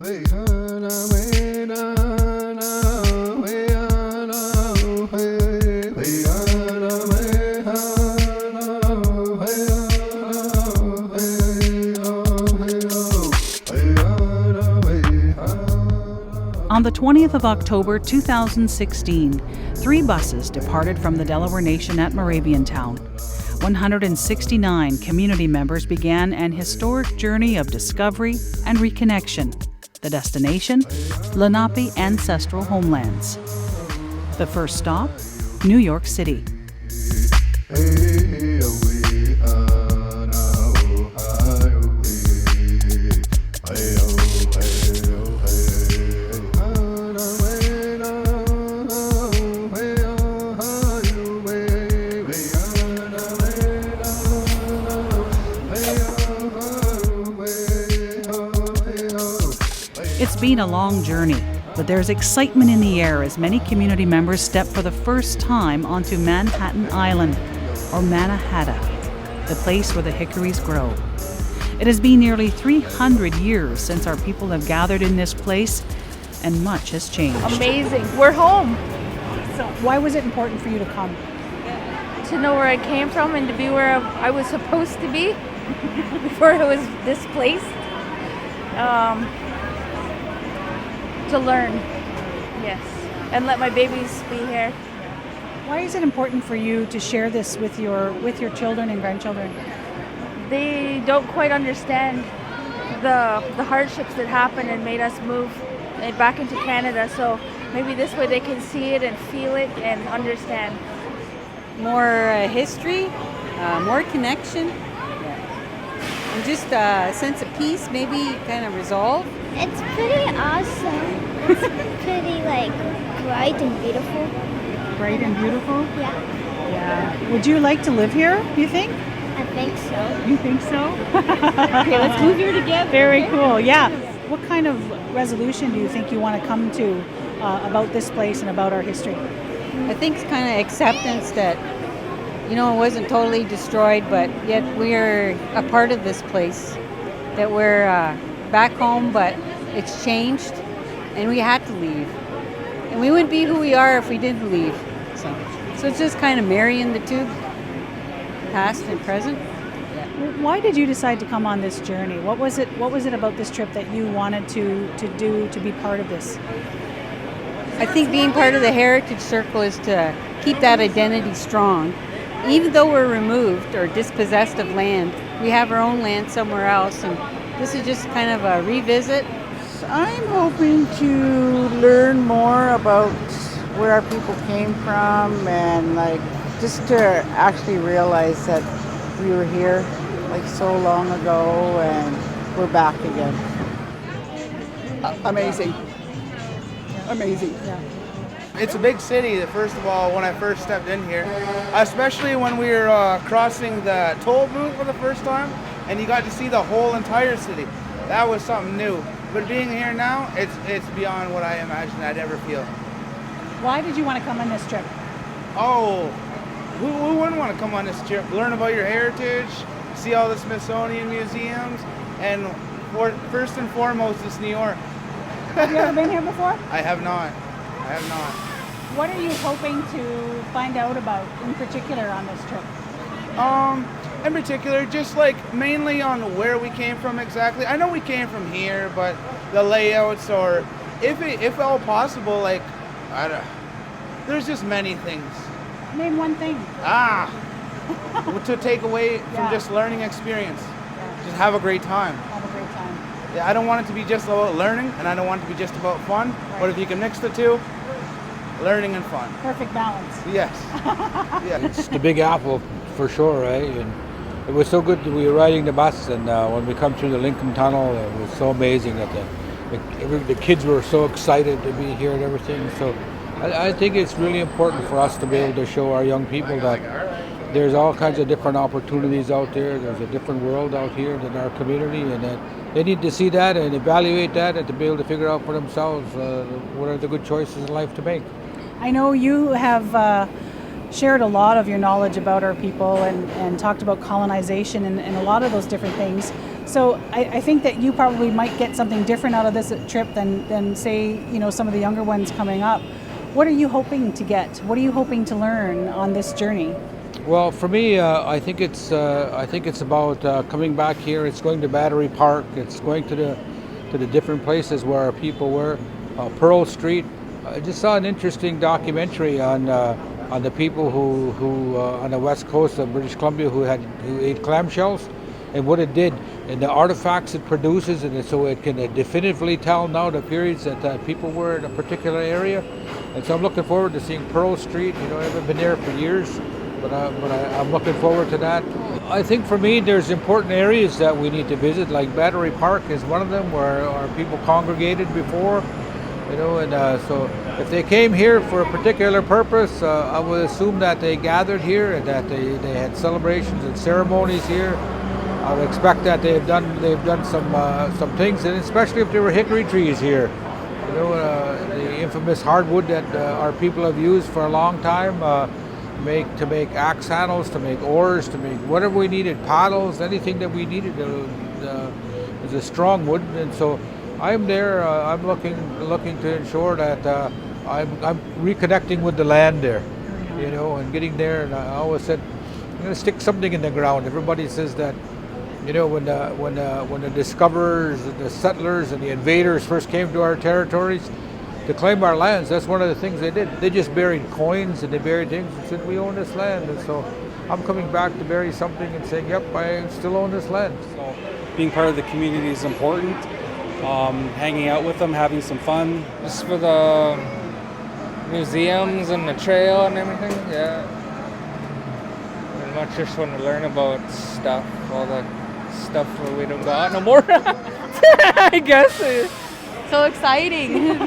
On the 20th of October 2016, 3 buses departed from the Delaware Nation at Moraviantown. 169 community members began an historic journey of discovery and reconnection. The destination, Lenape ancestral homelands. The first stop, New York City. It's been a long journey, but there's excitement in the air as many community members step for the first time onto Manhattan Island, or Mannahatta, the place where the hickories grow. It has been nearly 300 years since our people have gathered in this place, and much has changed. Amazing. We're home. So why was it important for you to come? To know where I came from and to be where I was supposed to be before I was displaced. To learn, yes, and let my babies be here. Why is it important for you to share this with your children and grandchildren? They don't quite understand the hardships that happened and made us move back into Canada, so maybe this way they can see it and feel it and understand. More history, more connection, and just a sense of peace, maybe kind of resolve. It's pretty awesome. It's pretty bright and beautiful. Bright and beautiful? Yeah, Yeah. Would you like to live here, do you think? I think so. You think so? Okay, let's move here together. Very cool, yeah. What kind of resolution do you think you want to come to about this place and about our history? I think it's kind of acceptance that, it wasn't totally destroyed, but yet we're a part of this place, that we're back home, but it's changed, and we had to leave. And we wouldn't be who we are if we didn't leave. So it's just kind of marrying the two, past and present. Why did you decide to come on this journey? What was it about this trip that you wanted to be part of this? I think being part of the Heritage Circle is to keep that identity strong. Even though we're removed or dispossessed of land, we have our own land somewhere else, and this is just kind of a revisit. I'm hoping to learn more about where our people came from, and just to actually realize that we were here so long ago and we're back again. Amazing. Yeah. It's a big city, first of all, when I first stepped in here, especially when we were crossing the toll booth for the first time, and you got to see the whole entire city. That was something new. But being here now, it's beyond what I imagined I'd ever feel. Why did you want to come on this trip? Oh, who wouldn't want to come on this trip? Learn about your heritage, see all the Smithsonian museums, and first and foremost, it's New York. Have you ever been here before? I have not. What are you hoping to find out about in particular on this trip? In particular, just mainly on where we came from exactly. I know we came from here, but the layouts, or if all possible, there's just many things. Name one thing. To take away from just learning experience. Just have a great time. Have a great time. Yeah, I don't want it to be just about learning, and I don't want it to be just about fun. Right. But if you can mix the two, learning and fun. Perfect balance. Yes. Yeah. It's the Big Apple for sure, right? And it was so good that we were riding the bus, and when we come through the Lincoln Tunnel, it was so amazing that the kids were so excited to be here and everything. So I think it's really important for us to be able to show our young people that there's all kinds of different opportunities out there. There's a different world out here than our community, and that they need to see that and evaluate that and to be able to figure out for themselves what are the good choices in life to make. I know you have shared a lot of your knowledge about our people and talked about colonization and a lot of those different things. So I think that you probably might get something different out of this trip than say, some of the younger ones coming up. What are you hoping to get? What are you hoping to learn on this journey? Well, for me, I think it's about coming back here. It's going to Battery Park. It's going to the different places where our people were. Pearl Street. I just saw an interesting documentary on the people who on the west coast of British Columbia who ate clamshells and what it did and the artifacts it produces, and so it can definitively tell now the periods that people were in a particular area. And so I'm looking forward to seeing Pearl Street. I haven't been there for years, but I'm looking forward to that. I think for me, there's important areas that we need to visit, like Battery Park is one of them, where our people congregated before. And so if they came here for a particular purpose, I would assume that they gathered here and that they had celebrations and ceremonies here. I would expect that they've done some things, and especially if there were hickory trees here. The infamous hardwood that our people have used for a long time, to make axe handles, to make oars, to make whatever we needed, paddles, anything that we needed is a strong wood. And so I'm there. I'm looking to ensure that I'm reconnecting with the land there, and getting there. And I always said I'm going to stick something in the ground. Everybody says that. When the discoverers, the settlers, and the invaders first came to our territories to claim our lands, that's one of the things they did. They just buried coins and they buried things and said, we own this land. And so I'm coming back to bury something and saying, yep, I still own this land. So being part of the community is important. Hanging out with them, having some fun. Just for the museums and the trail and everything, yeah. Pretty much just want to learn about stuff, all the stuff where we don't got no more. I guess. So exciting.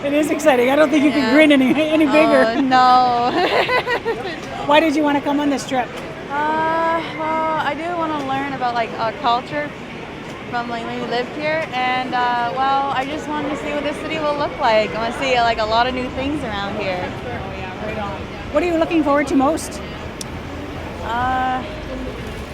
It is exciting. I don't think you can grin any bigger. No. Well, Why did you want to come on this trip? I do want to learn about our culture from when we lived here, and I just wanted to see what the city will look like. I want to see a lot of new things around here. Oh yeah, right on. What are you looking forward to most?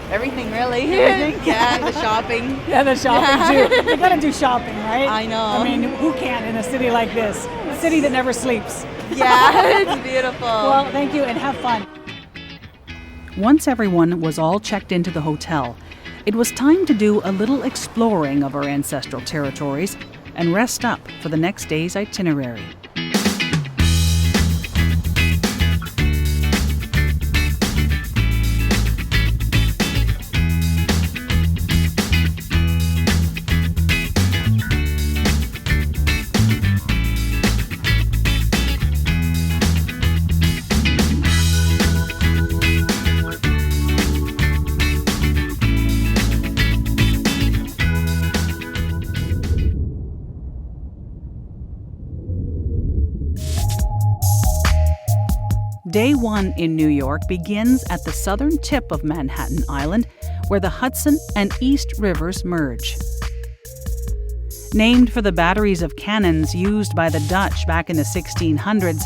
Everything really. Everything? Yeah, the shopping. Yeah, the shopping too. You gotta do shopping, right? I know. I mean, who can't in a city like this? A city that never sleeps. Yeah, it's beautiful. Well, thank you and have fun. Once everyone was all checked into the hotel, it was time to do a little exploring of our ancestral territories and rest up for the next day's itinerary. Day one in New York begins at the southern tip of Manhattan Island, where the Hudson and East Rivers merge. Named for the batteries of cannons used by the Dutch back in the 1600s,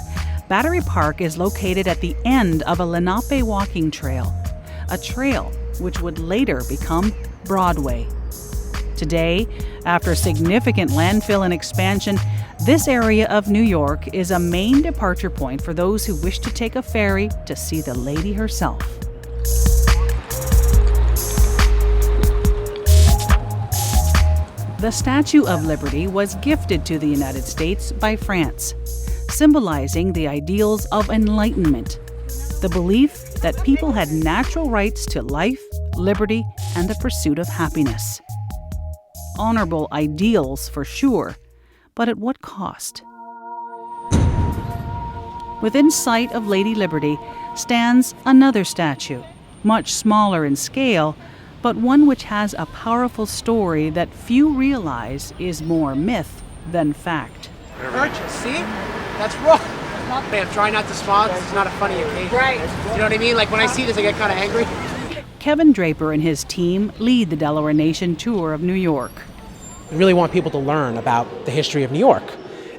Battery Park is located at the end of a Lenape walking trail, a trail which would later become Broadway. Today, after significant landfill and expansion, this area of New York is a main departure point for those who wish to take a ferry to see the lady herself. The Statue of Liberty was gifted to the United States by France, symbolizing the ideals of enlightenment, the belief that people had natural rights to life, liberty, and the pursuit of happiness. Honorable ideals for sure, but at what cost? Within sight of Lady Liberty stands another statue, much smaller in scale, but one which has a powerful story that few realize is more myth than fact. Purchase, see? That's wrong. Man, try not to smile because it's not a funny occasion. Right. You know what I mean? Like when I see this, I get kind of angry. Kevin Draper and his team lead the Delaware Nation tour of New York. We really want people to learn about the history of New York.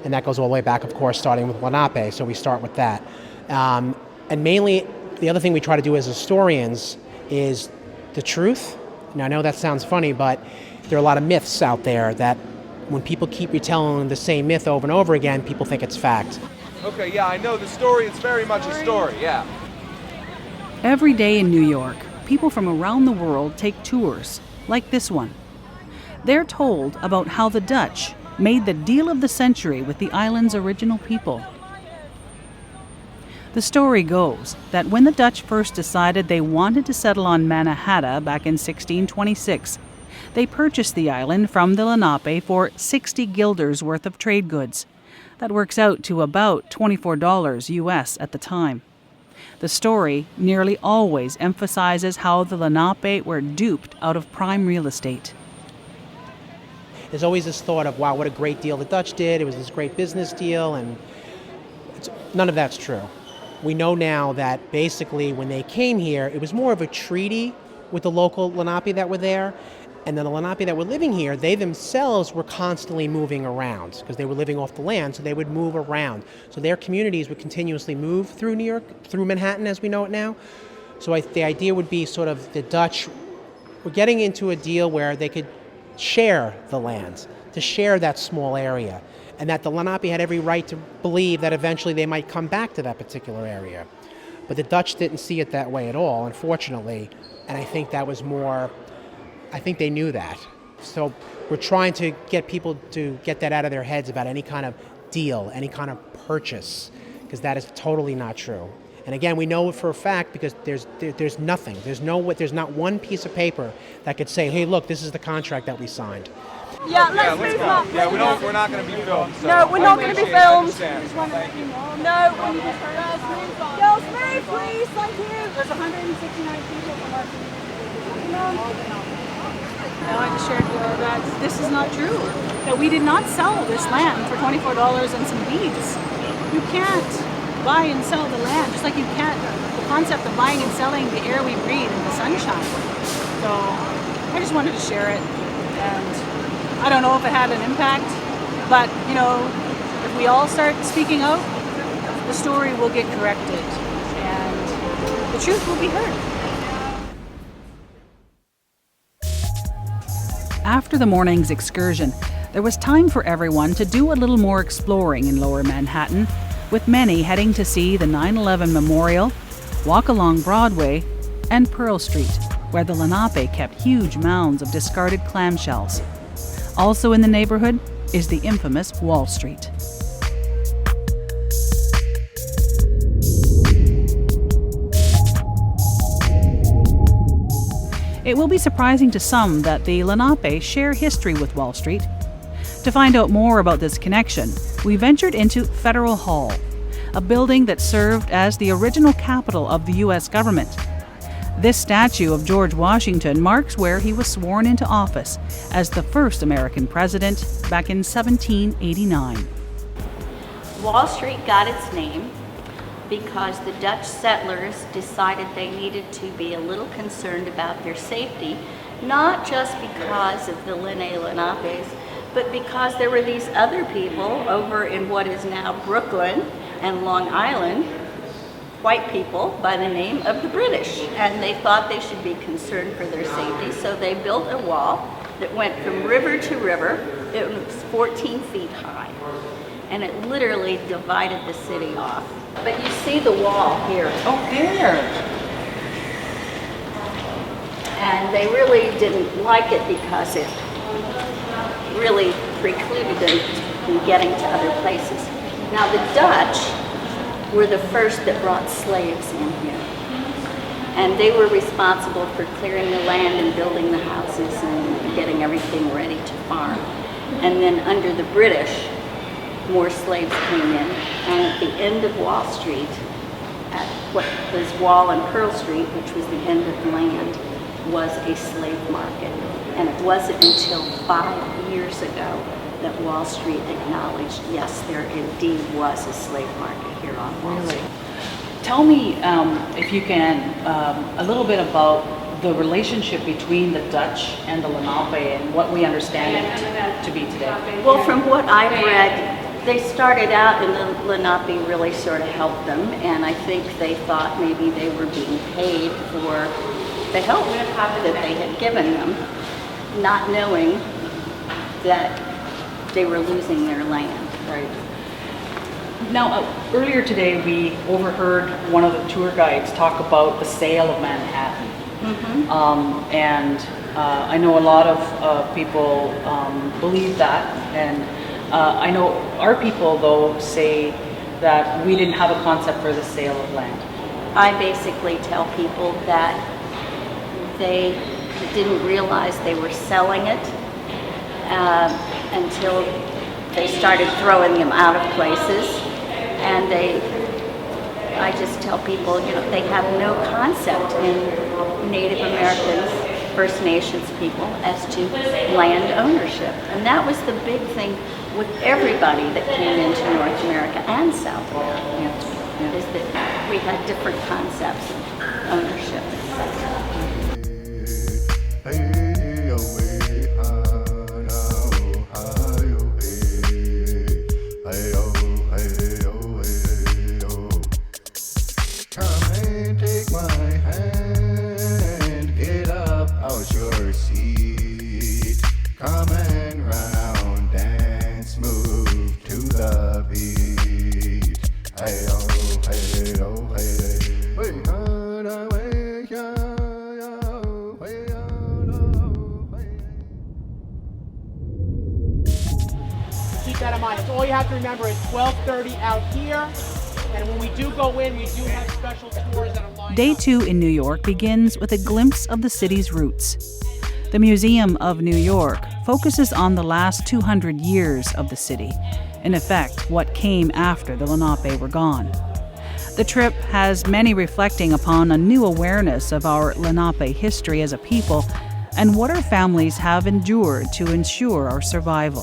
And that goes all the way back, of course, starting with Lenape, so we start with that. And mainly, the other thing we try to do as historians is the truth. Now, I know that sounds funny, but there are a lot of myths out there that when people keep retelling the same myth over and over again, people think it's fact. Okay, yeah, I know the story. It's very much a story, yeah. Every day in New York, people from around the world take tours, like this one. They're told about how the Dutch made the deal of the century with the island's original people. The story goes that when the Dutch first decided they wanted to settle on Mannahatta back in 1626, they purchased the island from the Lenape for 60 guilders worth of trade goods. That works out to about $24 US at the time. The story nearly always emphasizes how the Lenape were duped out of prime real estate. There's always this thought of, wow, what a great deal the Dutch did. It was this great business deal, and none of that's true. We know now that basically when they came here, it was more of a treaty with the local Lenape that were there. And then the Lenape that were living here, they themselves were constantly moving around because they were living off the land, so they would move around. So their communities would continuously move through New York, through Manhattan as we know it now. So the idea would be sort of the Dutch were getting into a deal where they could share the land, to share that small area, and that the Lenape had every right to believe that eventually they might come back to that particular area. But the Dutch didn't see it that way at all, unfortunately, and I think that was more... I think they knew that. So we're trying to get people to get that out of their heads about any kind of deal, any kind of purchase, because that is totally not true. And again, we know it for a fact because there's nothing. There's not one piece of paper that could say, hey, look, this is the contract that we signed. Yeah, let's move on. Yeah, we're not going to be filmed. So No, we're not going to be filmed. Thank you. No, when you just girls, move, please. Thank you. There's 169 people from our community. I want to share that this is not true. That we did not sell this land for $24 and some beads. You can't buy and sell the land, just like you can't, the concept of buying and selling the air we breathe and the sunshine. So I just wanted to share it, and I don't know if it had an impact, but you know, if we all start speaking out, the story will get corrected and the truth will be heard. After the morning's excursion, there was time for everyone to do a little more exploring in Lower Manhattan, with many heading to see the 9/11 Memorial, walk along Broadway, and Pearl Street, where the Lenape kept huge mounds of discarded clamshells. Also in the neighborhood is the infamous Wall Street. It will be surprising to some that the Lenape share history with Wall Street. To find out more about this connection, we ventured into Federal Hall, a building that served as the original capital of the U.S. government. This statue of George Washington marks where he was sworn into office as the first American president back in 1789. Wall Street got its name because the Dutch settlers decided they needed to be a little concerned about their safety, not just because of the Lenapes, but because there were these other people over in what is now Brooklyn and Long Island, white people by the name of the British, and they thought they should be concerned for their safety, so they built a wall that went from river to river. It was 14 feet high, and it literally divided the city off. But you see the wall here. Oh, there! And they really didn't like it because it really precluded them from getting to other places. Now the Dutch were the first that brought slaves in here. And they were responsible for clearing the land and building the houses and getting everything ready to farm. And then under the British, more slaves came in, and at the end of Wall Street, at what was Wall and Pearl Street, which was the end of the land, was a slave market. And it wasn't until 5 years ago that Wall Street acknowledged, yes, there indeed was a slave market here on Wall Street. Tell me, if you can, a little bit about the relationship between the Dutch and the Lenape and what we understand it to be today. Well, from what I've read they started out, and the Lenape really sort of helped them, and I think they thought maybe they were being paid for the help that they had given them, not knowing that they were losing their land. Right. Now, earlier today, we overheard one of the tour guides talk about the sale of Manhattan. I know a lot of people believe that, and I know our people, though, say that we didn't have a concept for the sale of land. I basically tell people that they didn't realize they were selling it until they started throwing them out of places. And I just tell people, they have no concept in Native Americans, First Nations people, as to land ownership. And that was the big thing with everybody that came into North America and South America, is that we had different concepts of ownership. Keep that in mind. It's all you have to remember is 12:30 out here, and when we do go in, we do have special tours that are lined Day up. 2 in New York begins with a glimpse of the city's roots. The Museum of New York focuses on the last 200 years of the city, in effect, what came after the Lenape were gone. The trip has many reflecting upon a new awareness of our Lenape history as a people and what our families have endured to ensure our survival.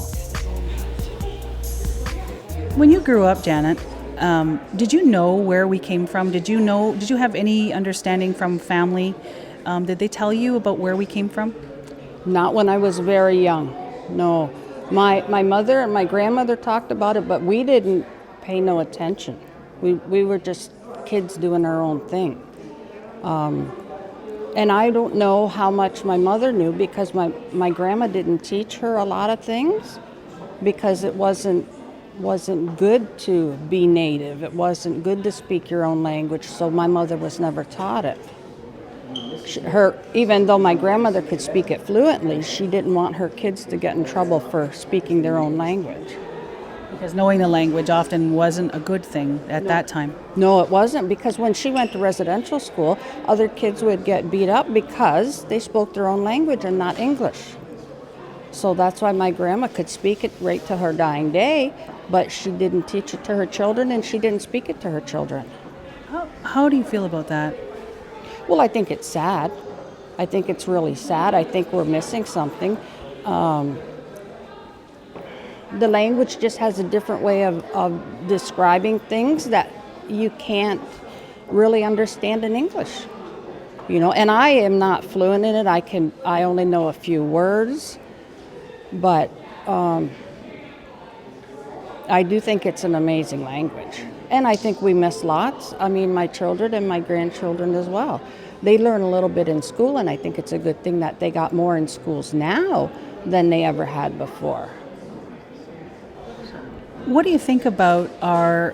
When you grew up, Janet, did you know where we came from? Did you have any understanding from family? Did they tell you about where we came from? Not when I was very young, no. My mother and my grandmother talked about it, but we didn't pay no attention. We were just kids doing our own thing. And I don't know how much my mother knew, because my grandma didn't teach her a lot of things, because it wasn't good to be native. It wasn't good to speak your own language, so my mother was never taught it. Even though my grandmother could speak it fluently, she didn't want her kids to get in trouble for speaking their own language. Because knowing the language often wasn't a good thing at that time. No, it wasn't, because when she went to residential school, other kids would get beat up because they spoke their own language and not English. So that's why my grandma could speak it right to her dying day, but she didn't teach it to her children, and she didn't speak it to her children. How do you feel about that? Well, I think it's sad. I think it's really sad. I think we're missing something. The language just has a different way of describing things that you can't really understand in English. And I am not fluent in it. I only know a few words, but I do think it's an amazing language. And I think we miss lots. I mean, my children and my grandchildren as well. They learn a little bit in school, and I think it's a good thing that they got more in schools now than they ever had before. What do you think about our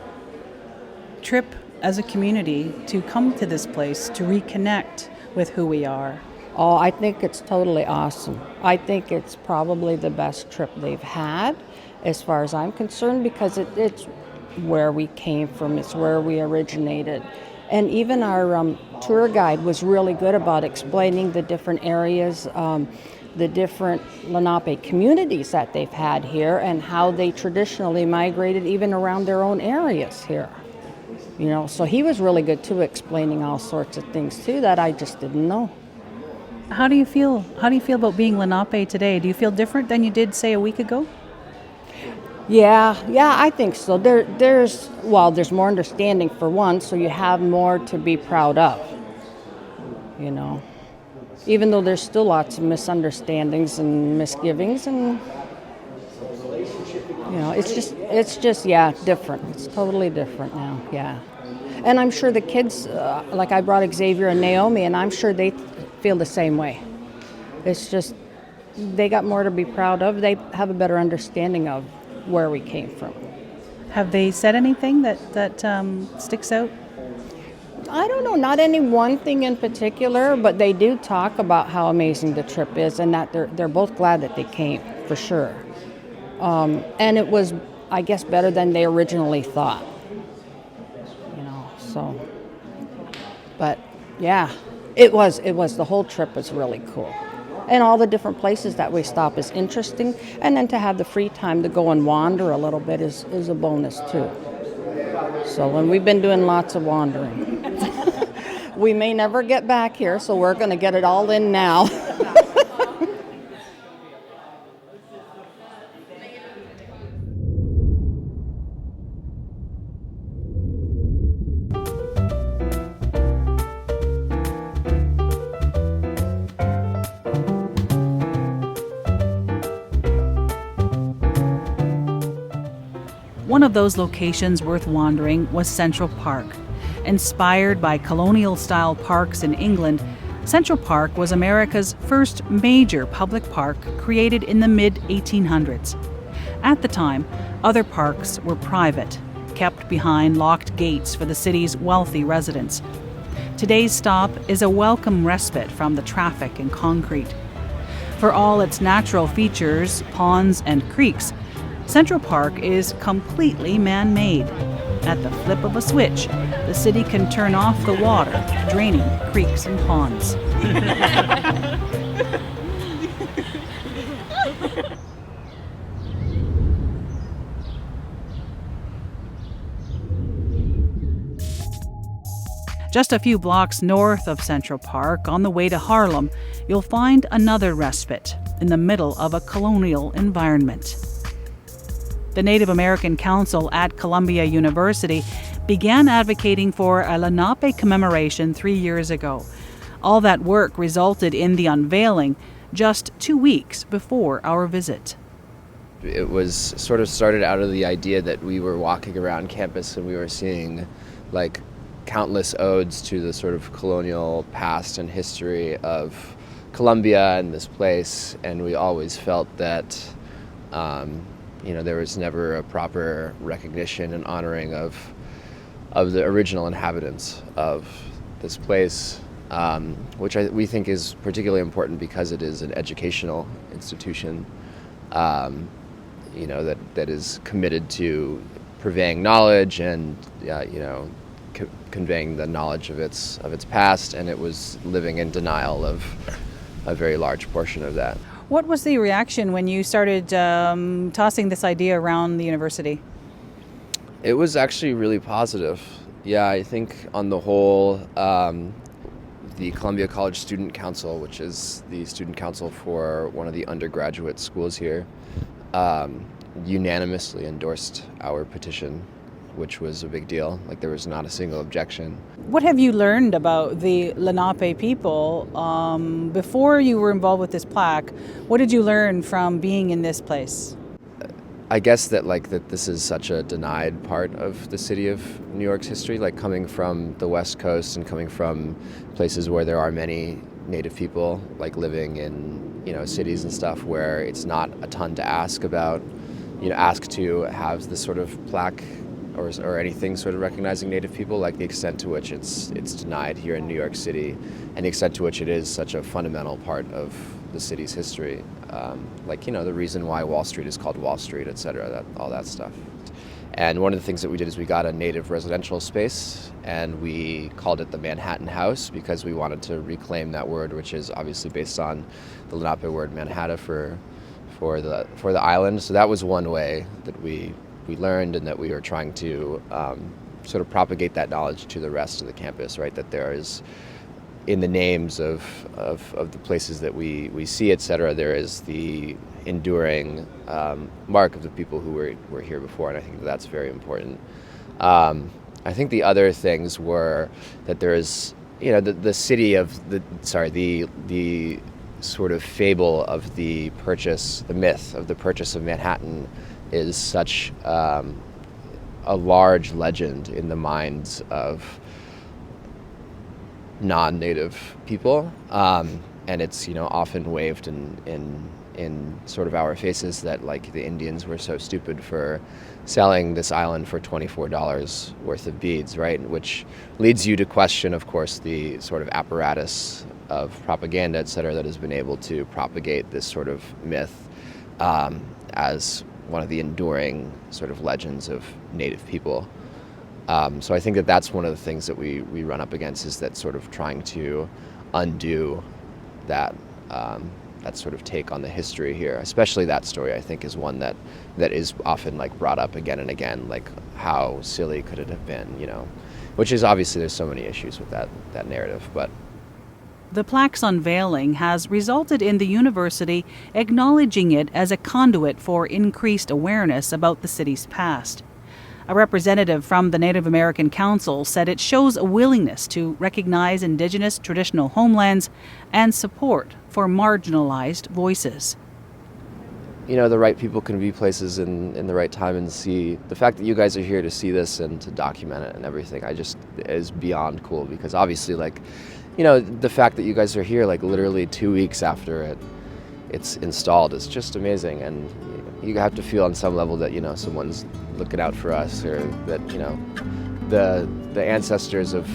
trip as a community to come to this place to reconnect with who we are? Oh, I think it's totally awesome. I think it's probably the best trip they've had, as far as I'm concerned, because it's where we came from, it's where we originated. And even our tour guide was really good about explaining the different areas, the different Lenape communities that they've had here, and how they traditionally migrated even around their own areas here. So he was really good too, explaining all sorts of things too that I just didn't know. How do you feel about being Lenape today? Do you feel different than you did, say, a week ago? Yeah, I think so. There's more understanding for one, so you have more to be proud of. Even though there's still lots of misunderstandings and misgivings, and You know, it's just yeah, different. It's totally different now. Yeah, and I'm sure the kids, like I brought Xavier and Naomi, and I'm sure they feel the same way. It's just they got more to be proud of. They have a better understanding of where we came from. Have they said anything that sticks out? I don't know, not any one thing in particular, but they do talk about how amazing the trip is, and that they're both glad that they came, for sure. And it was, I guess, better than they originally thought. You know, so. But yeah, it was. The whole trip was really cool. And all the different places that we stop is interesting. And then to have the free time to go and wander a little bit is a bonus too. So, and we've been doing lots of wandering. We may never get back here, so we're going to get it all in now. One of those locations worth wandering was Central Park. Inspired by colonial-style parks in England, Central Park was America's first major public park, created in the mid-1800s. At the time, other parks were private, kept behind locked gates for the city's wealthy residents. Today's stop is a welcome respite from the traffic and concrete. For all its natural features, ponds and creeks, Central Park is completely man-made. At the flip of a switch, the city can turn off the water, draining creeks and ponds. Just a few blocks north of Central Park, on the way to Harlem, you'll find another respite in the middle of a colonial environment. The Native American Council at Columbia University began advocating for a Lenape commemoration 3 years ago. All that work resulted in the unveiling just 2 weeks before our visit. It was sort of started out of the idea that we were walking around campus and we were seeing like countless odes to the sort of colonial past and history of Columbia and this place, and we always felt that there was never a proper recognition and honoring of the original inhabitants of this place, which we think is particularly important because it is an educational institution, that is committed to purveying knowledge and conveying the knowledge of its past, and it was living in denial of a very large portion of that. What was the reaction when you started tossing this idea around the university? It was actually really positive. Yeah, I think on the whole, the Columbia College Student Council, which is the student council for one of the undergraduate schools here, unanimously endorsed our petition, which was a big deal. Like, there was not a single objection. What have you learned about the Lenape people before you were involved with this plaque? What did you learn from being in this place? I guess that this is such a denied part of the city of New York's history, like coming from the West Coast and coming from places where there are many Native people, like living in cities and stuff where it's not a ton to ask about, ask to have this sort of plaque or anything sort of recognizing Native people, like the extent to which it's denied here in New York City, and the extent to which it is such a fundamental part of the city's history. The reason why Wall Street is called Wall Street, et cetera, all that stuff. And one of the things that we did is we got a native residential space, and we called it the Manhattan House because we wanted to reclaim that word, which is obviously based on the Lenape word Manhattan for the island. So that was one way that we learned, and that we were trying to sort of propagate that knowledge to the rest of the campus, right? That there is, in the names of the places that we see, et cetera, there is the enduring mark of the people who were here before, and I think that's very important. I think the other things were that there is, the city of the sort of fable of the myth of the purchase of Manhattan is such a large legend in the minds of non-native people, and it's often waved in sort of our faces that like the Indians were so stupid for selling this island for $24 worth of beads, right? Which leads you to question, of course, the sort of apparatus of propaganda, et cetera, that has been able to propagate this sort of myth as one of the enduring sort of legends of Native people. So I think that that's one of the things that we run up against, is that sort of trying to undo that that sort of take on the history here. Especially that story, I think, is one that is often like brought up again and again, like how silly could it have been, which is obviously there's so many issues with that narrative, but. The plaque's unveiling has resulted in the university acknowledging it as a conduit for increased awareness about the city's past. A representative from the Native American Council said it shows a willingness to recognize Indigenous traditional homelands and support for marginalized voices. The right people can be places in the right time and see. The fact that you guys are here to see this and to document it and everything, is beyond cool, because obviously, like, the fact that you guys are here, like, literally 2 weeks after it's installed is just amazing. And you have to feel on some level that, someone's looking out for us, or that, the ancestors of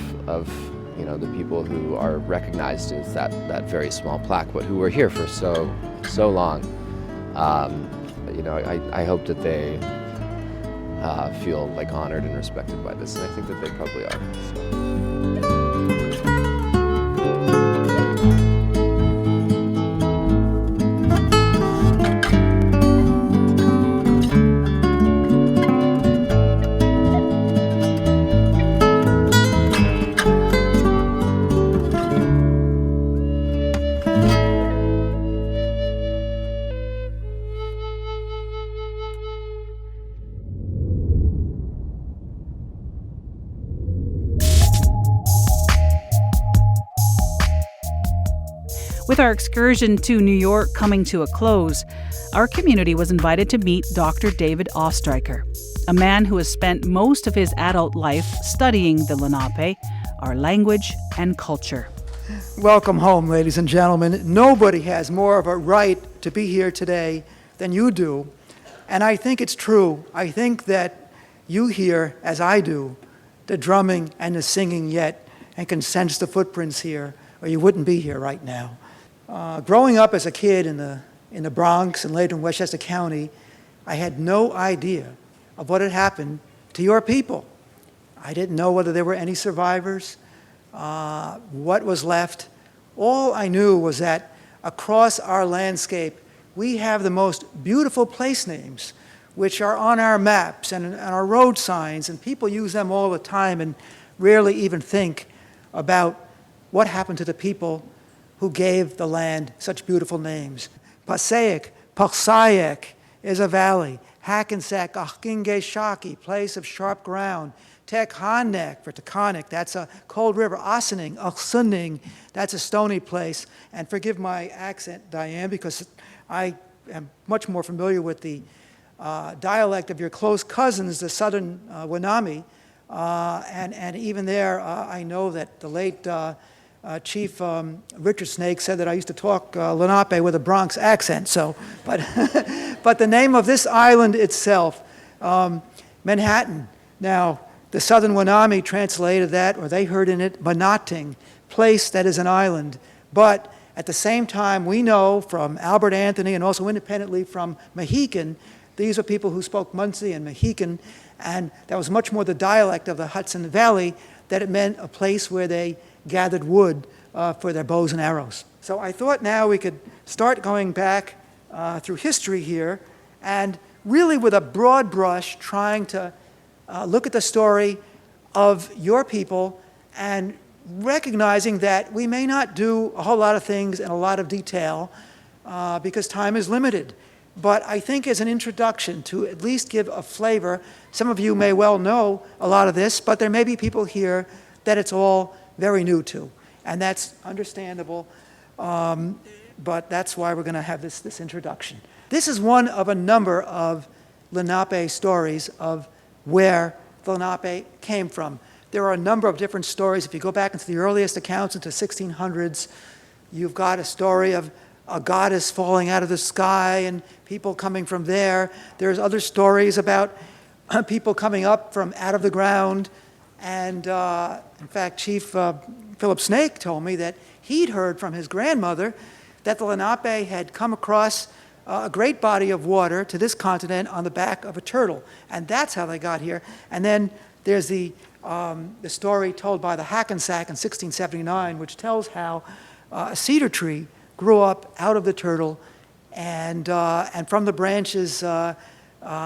the people who are recognized as that very small plaque, but who were here for so long. I hope that they feel like honored and respected by this, and I think that they probably are. So. With our excursion to New York coming to a close, our community was invited to meet Dr. David Ostreicher, a man who has spent most of his adult life studying the Lenape, our language and culture. Welcome home, ladies and gentlemen. Nobody has more of a right to be here today than you do, and I think it's true. I think that you hear, as I do, the drumming and the singing yet, and can sense the footprints here, or you wouldn't be here right now. Growing up as a kid in the Bronx and later in Westchester County, I had no idea of what had happened to your people. I didn't know whether there were any survivors, what was left. All I knew was that across our landscape, we have the most beautiful place names, which are on our maps and our road signs, and people use them all the time and rarely even think about what happened to the people who gave the land such beautiful names. Passaic, Paxayek is a valley. Hackensack, Shaki, place of sharp ground. Tekhanek for Taconic, that's a cold river. Ossining, Sunning, that's a stony place. And forgive my accent, Diane, because I am much more familiar with the dialect of your close cousins, the southern Wenami. And even there, I know that the late Chief Richard Snake said that I used to talk Lenape with a Bronx accent. So, but the name of this island itself, Manhattan. Now, the Southern Wenami translated that, or they heard in it, Manating, place that is an island. But at the same time, we know from Albert Anthony and also independently from Mohican, these are people who spoke Munsee and Mohican, and that was much more the dialect of the Hudson Valley, that it meant a place where they gathered wood for their bows and arrows. So I thought now we could start going back through history here, and really with a broad brush trying to look at the story of your people and recognizing that we may not do a whole lot of things in a lot of detail because time is limited. But I think as an introduction to at least give a flavor, some of you may well know a lot of this, but there may be people here that it's all very new to, and that's understandable, but that's why we're going to have this introduction. This is one of a number of Lenape stories of where the Lenape came from. There are a number of different stories. If you go back into the earliest accounts into 1600s, you've got a story of a goddess falling out of the sky and people coming from there. There's other stories about people coming up from out of the ground. And in fact, Chief Philip Snake told me that he'd heard from his grandmother that the Lenape had come across a great body of water to this continent on the back of a turtle. And that's how they got here. And then there's the story told by the Hackensack in 1679, which tells how a cedar tree grew up out of the turtle, and from the branches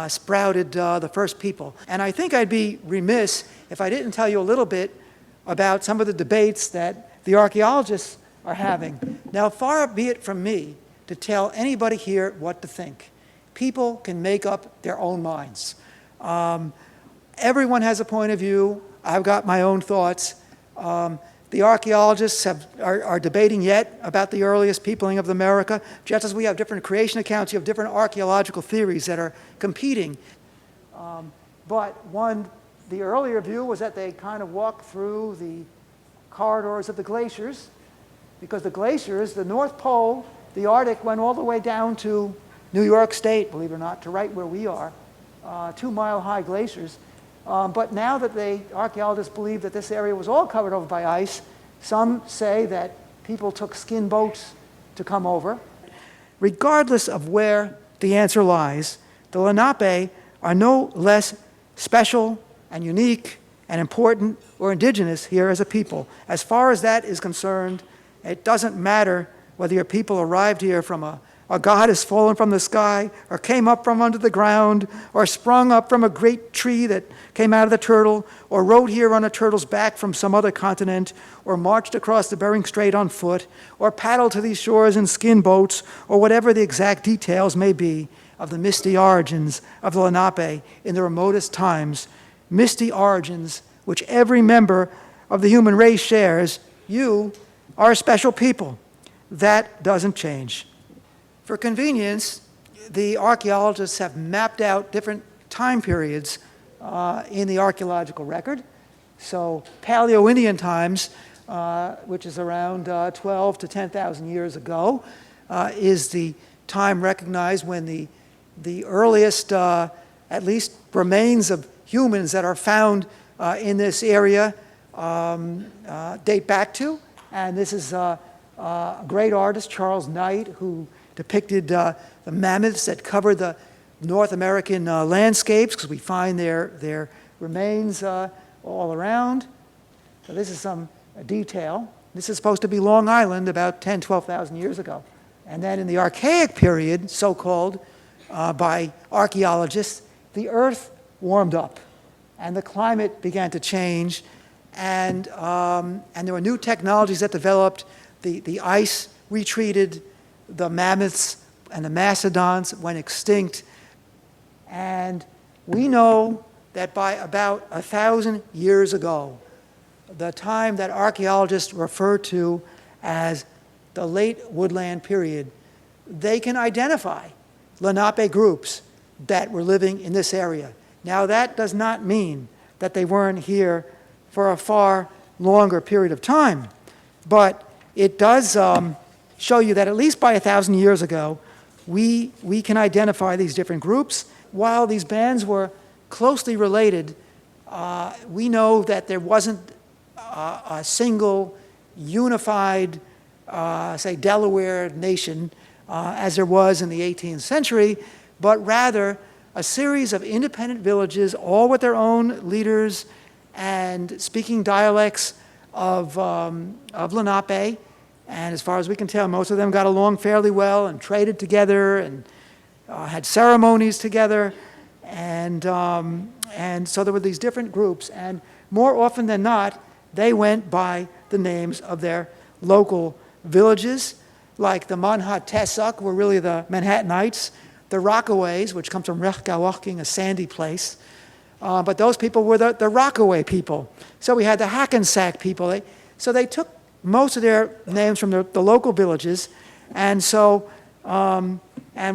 sprouted the first people. And I think I'd be remiss if I didn't tell you a little bit about some of the debates that the archaeologists are having. Now, far be it from me to tell anybody here what to think. People can make up their own minds. Everyone has a point of view. I've got my own thoughts. The archaeologists are debating yet about the earliest peopling of America. Just as we have different creation accounts, you have different archaeological theories that are competing. But the earlier view was that they kind of walked through the corridors of the glaciers, because the glaciers, the North Pole, the Arctic, went all the way down to New York State, believe it or not, to right where we are, 2-mile-high glaciers. But now that the archaeologists believe that this area was all covered over by ice, some say that people took skin boats to come over. Regardless of where the answer lies, the Lenape are no less special and unique and important or indigenous here as a people. As far as that is concerned, it doesn't matter whether your people arrived here from a goddess fallen from the sky, or came up from under the ground, or sprung up from a great tree that came out of the turtle, or rode here on a turtle's back from some other continent, or marched across the Bering Strait on foot, or paddled to these shores in skin boats, or whatever the exact details may be of the misty origins of the Lenape in the remotest times, misty origins which every member of the human race shares. You are a special people. That doesn't change. For convenience, the archaeologists have mapped out different time periods in the archaeological record. So Paleo-Indian times, which is around 12 to 10,000 years ago, is the time recognized when the earliest, at least remains of humans that are found in this area date back to. And this is a great artist, Charles Knight, who depicted the mammoths that covered the North American landscapes, because we find their remains all around. So this is some detail. This is supposed to be Long Island about 10, 12,000 years ago. And then in the Archaic period, so-called, by archaeologists, the Earth warmed up and the climate began to change, and there were new technologies that developed. The ice retreated, the mammoths and the mastodons went extinct, and we know that by about 1,000 years ago, the time that archaeologists refer to as the late woodland period, they can identify Lenape groups that were living in this area. Now, that does not mean that they weren't here for a far longer period of time, but it does show you that at least by 1,000 years ago, we can identify these different groups. While these bands were closely related, we know that there wasn't a single unified, say, Delaware nation, as there was in the 18th century, but rather a series of independent villages, all with their own leaders and speaking dialects of Lenape. And as far as we can tell, most of them got along fairly well and traded together and had ceremonies together. And so there were these different groups. And more often than not, they went by the names of their local villages, like the Manhatesuk were really the Manhattanites, the Rockaways, which comes from Rechgawachking, a sandy place. But those people were the Rockaway people. So we had the Hackensack people. So they took most of their names from the local villages. And so, and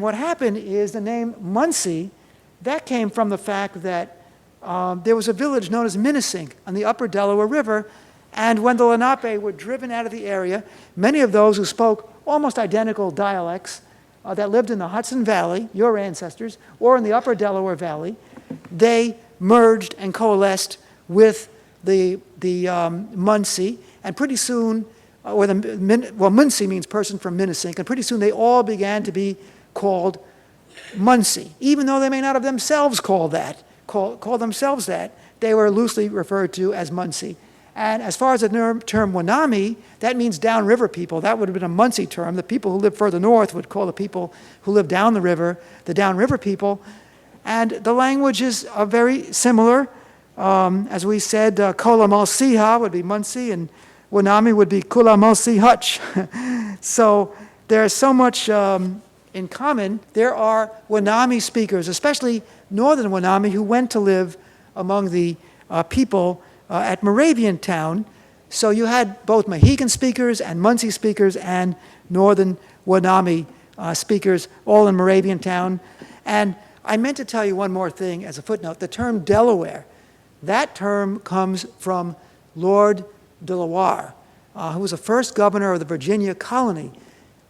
what happened is the name Muncie That came from the fact that there was a village known as Minisink on the upper Delaware River, and when the Lenape were driven out of the area, many of those who spoke almost identical dialects that lived in the Hudson Valley, your ancestors, or in the upper Delaware Valley, they merged and coalesced with the Munsee, and pretty soon, Munsee means person from Minisink, and pretty soon they all began to be called Munsee, even though they may not have themselves call themselves that. They were loosely referred to as Munsee. And as far as the term Wanami, that means downriver people. That would have been a Munsee term. The people who live further north would call the people who live down the river the downriver people. And the languages are very similar. As we said, Kola Malsiha would be Munsee, and Wanami would be Kula Malsi Hutch. So there's so much in common. There are Wanami speakers, especially northern Wanami, who went to live among the people at Moravian Town. So you had both Mohegan speakers and Munsee speakers and northern Wanami speakers, all in Moravian Town. And I meant to tell you one more thing as a footnote. The term Delaware, that term comes from Lord De La Warr, who was the first governor of the Virginia colony.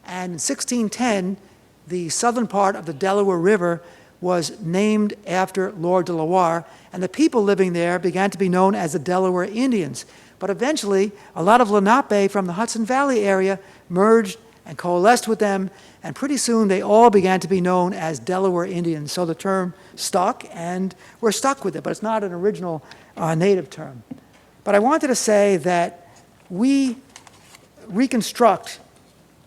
And in 1610, the southern part of the Delaware River was named after Lord De La Warr, and the people living there began to be known as the Delaware Indians. But eventually, a lot of Lenape from the Hudson Valley area merged and coalesced with them, and pretty soon they all began to be known as Delaware Indians. So the term stuck, and we're stuck with it, but it's not an original native term. But I wanted to say that we reconstruct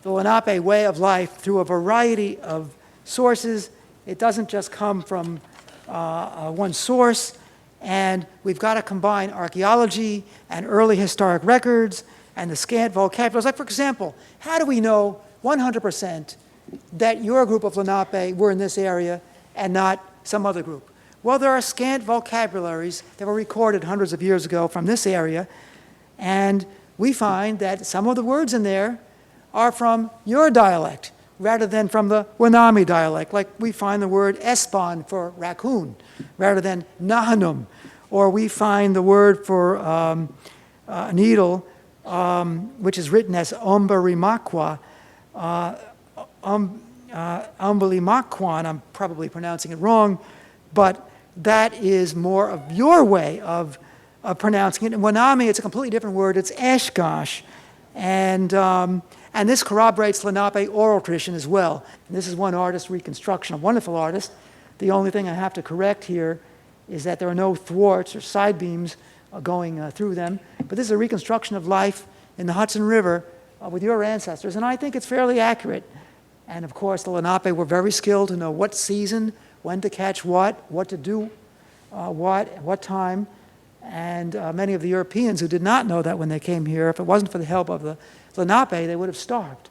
the Lenape way of life through a variety of sources. It doesn't just come from one source, and we've got to combine archaeology and early historic records and the scant vocabulary. Like, for example, how do we know 100% that your group of Lenape were in this area and not some other group? Well, there are scant vocabularies that were recorded hundreds of years ago from this area, and we find that some of the words in there are from your dialect rather than from the Wanami dialect. Like we find the word espon for raccoon rather than nahanum, or we find the word for needle, which is written as umbarimakwa, umbalimakwan, I'm probably pronouncing it wrong, but that is more of your way of pronouncing it. In Wanami, it's a completely different word. It's eshgosh. And this corroborates Lenape oral tradition as well. And this is one artist's reconstruction, a wonderful artist. The only thing I have to correct here is that there are no thwarts or side beams going through them. But this is a reconstruction of life in the Hudson River with your ancestors, and I think it's fairly accurate. And of course, the Lenape were very skilled to know what season, when to catch what to do, what time. And many of the Europeans who did not know that when they came here, if it wasn't for the help of the Lenape, they would have starved.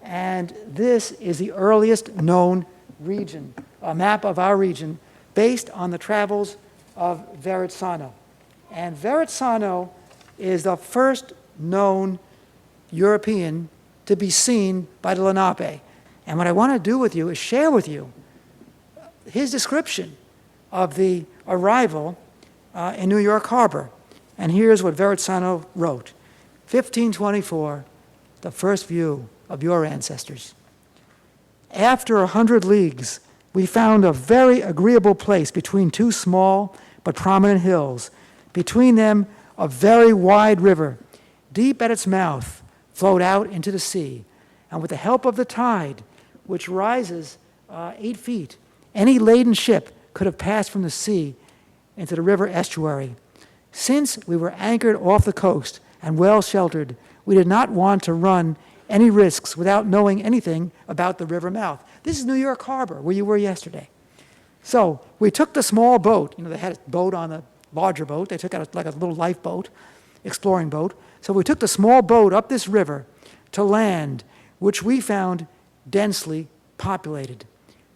And this is the earliest known region, a map of our region, based on the travels of Verrazzano. And Verrazzano is the first known European to be seen by the Lenape. And what I want to do with you is share with you his description of the arrival in New York Harbor. And here's what Verrazzano wrote. 1524, the first view of your ancestors. After 100 leagues, we found a very agreeable place between two small but prominent hills. Between them, a very wide river, deep at its mouth, flowed out into the sea. And with the help of the tide, which rises 8 feet, any laden ship could have passed from the sea into the river estuary. Since we were anchored off the coast and well sheltered, we did not want to run any risks without knowing anything about the river mouth. This is New York Harbor, where you were yesterday. So we took the small boat. They had a boat on a larger boat. They took out like a little lifeboat, exploring boat. So we took the small boat up this river to land, which we found densely populated.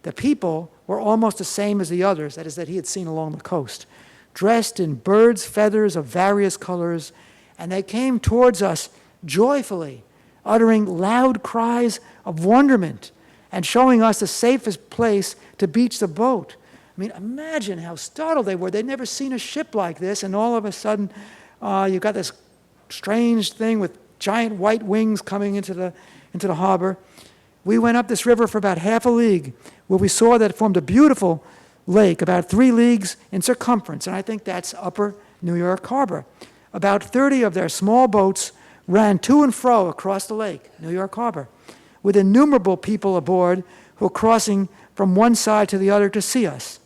The people were almost the same as the others, that is, that he had seen along the coast, dressed in birds' feathers of various colors, and they came towards us joyfully, uttering loud cries of wonderment and showing us the safest place to beach the boat. I mean, imagine how startled they were. They'd never seen a ship like this, and all of a sudden, you've got this strange thing with giant white wings coming into the harbor. We went up this river for about half a league, where we saw that it formed a beautiful lake, about 3 leagues in circumference, and I think that's Upper New York Harbor. About 30 of their small boats ran to and fro across the lake, New York Harbor, with innumerable people aboard who were crossing from one side to the other to see us.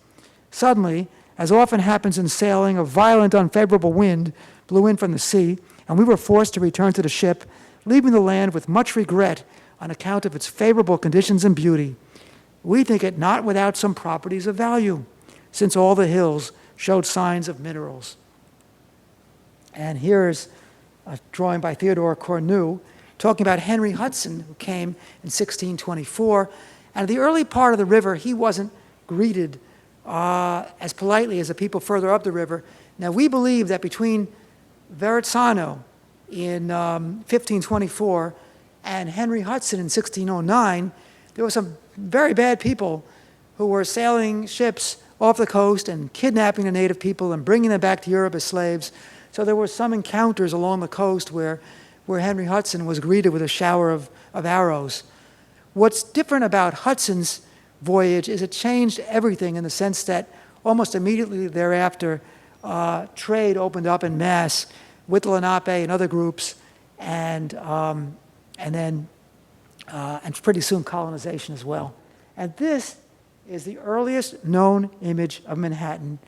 Suddenly, as often happens in sailing, a violent, unfavorable wind blew in from the sea, and we were forced to return to the ship, leaving the land with much regret on account of its favorable conditions and beauty. We think it not without some properties of value, since all the hills showed signs of minerals. And here's a drawing by Theodore Cornu talking about Henry Hudson, who came in 1624. And at the early part of the river, he wasn't greeted as politely as the people further up the river. Now, we believe that between Verrazzano in 1524 and Henry Hudson in 1609, there were some very bad people who were sailing ships off the coast and kidnapping the native people and bringing them back to Europe as slaves. So there were some encounters along the coast where Henry Hudson was greeted with a shower of arrows. What's different about Hudson's voyage is it changed everything in the sense that almost immediately thereafter, trade opened up en masse with the Lenape and other groups, and pretty soon colonization as well. And this is the earliest known image of Manhattan,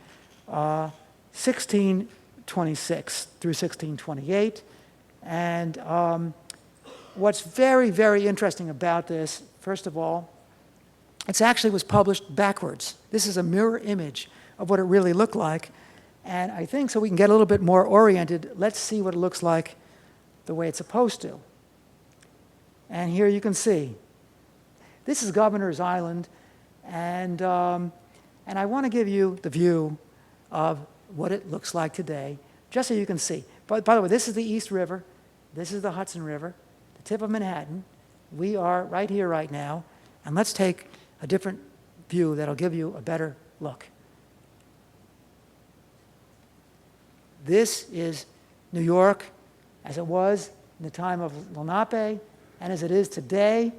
1626 through 1628. And what's very, very interesting about this, first of all, it actually was published backwards. This is a mirror image of what it really looked like. And I think so we can get a little bit more oriented, let's see what it looks like the way it's supposed to. And here you can see. This is Governor's Island, and I want to give you the view of what it looks like today, just so you can see. But by the way, this is the East River. This is the Hudson River, the tip of Manhattan. We are right here, right now, and let's take a different view that'll give you a better look. This is New York as it was in the time of Lenape and as it is today.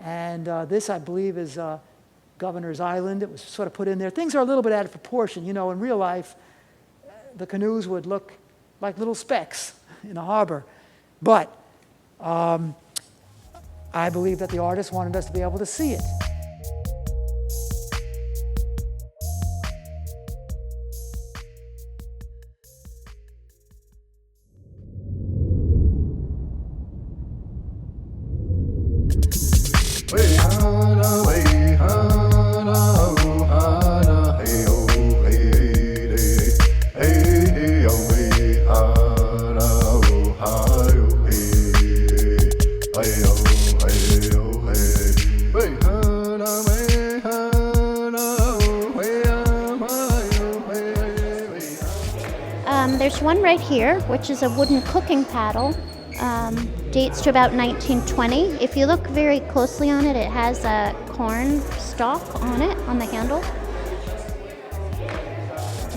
And this, I believe, is Governor's Island. It was sort of put in there. Things are a little bit out of proportion. You know, in real life, the canoes would look like little specks in a harbor. But I believe that the artist wanted us to be able to see it. There's one right here, which is a wooden cooking paddle. Dates to about 1920. If you look very closely on it, it has a corn stalk on it, on the handle.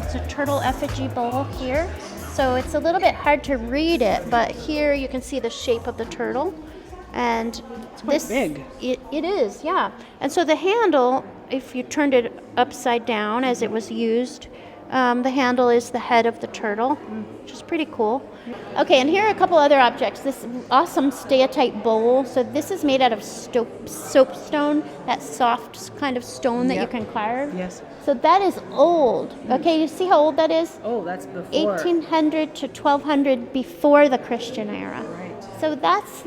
It's a turtle effigy bowl here. So it's a little bit hard to read it, but here you can see the shape of the turtle. And it's quite big. It is, yeah. And so the handle, if you turned it upside down as it was used, the handle is the head of the turtle, which is pretty cool. Okay, and here are a couple other objects. This awesome steatite bowl. So this is made out of soapstone, that soft kind of stone that you can carve. Yes. So that is old. Okay, you see how old that is? Oh, that's before. 1800 to 1200 before the Christian era. Right. So that's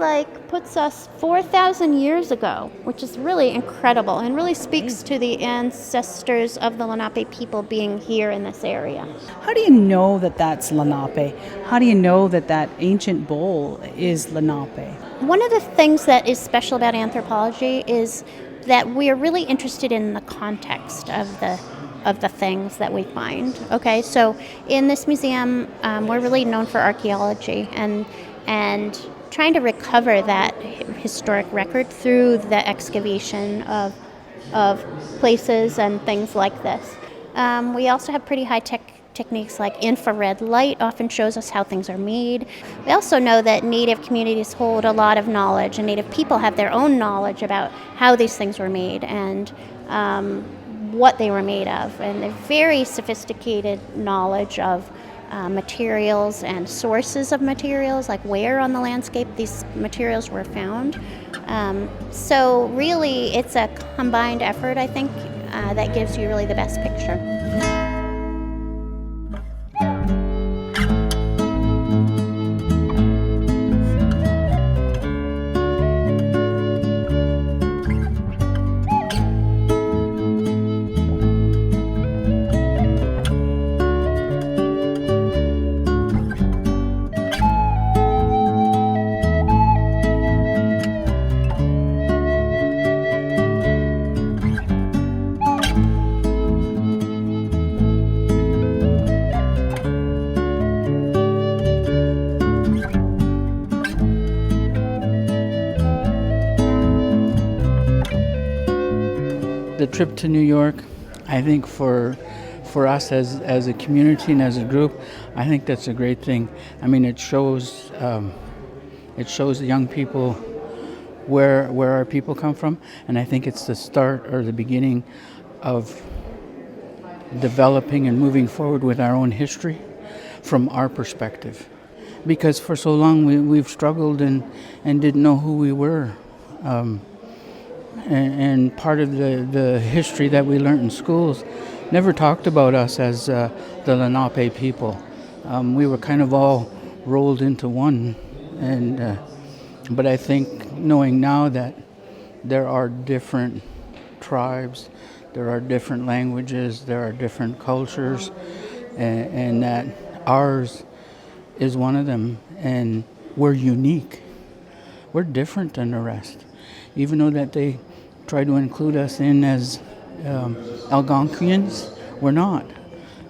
puts us 4,000 years ago, which is really incredible and really speaks to the ancestors of the Lenape people being here in this area. How do you know that that's Lenape? How do you know that that ancient bowl is Lenape? One of the things that is special about anthropology is that we are really interested in the context of the things that we find. Okay, so in this museum, we're really known for archaeology and trying to recover that historic record through the excavation of places and things like this. We also have pretty high-tech techniques like infrared light often shows us how things are made. We also know that Native communities hold a lot of knowledge, and Native people have their own knowledge about how these things were made and what they were made of, and a very sophisticated knowledge of materials and sources of materials, like where on the landscape these materials were found. So really, it's a combined effort, I think, that gives you really the best picture. The trip to New York, I think for us as a community and as a group, I think that's a great thing. I mean, it shows the young people where our people come from, and I think it's the start or the beginning of developing and moving forward with our own history from our perspective. Because for so long we've struggled and didn't know who we were. And part of the history that we learned in schools never talked about us as the Lenape people. We were kind of all rolled into one. But I think knowing now that there are different tribes, there are different languages, there are different cultures, and that ours is one of them, and we're unique. We're different than the rest. Even though that they try to include us in as Algonquians, we're not.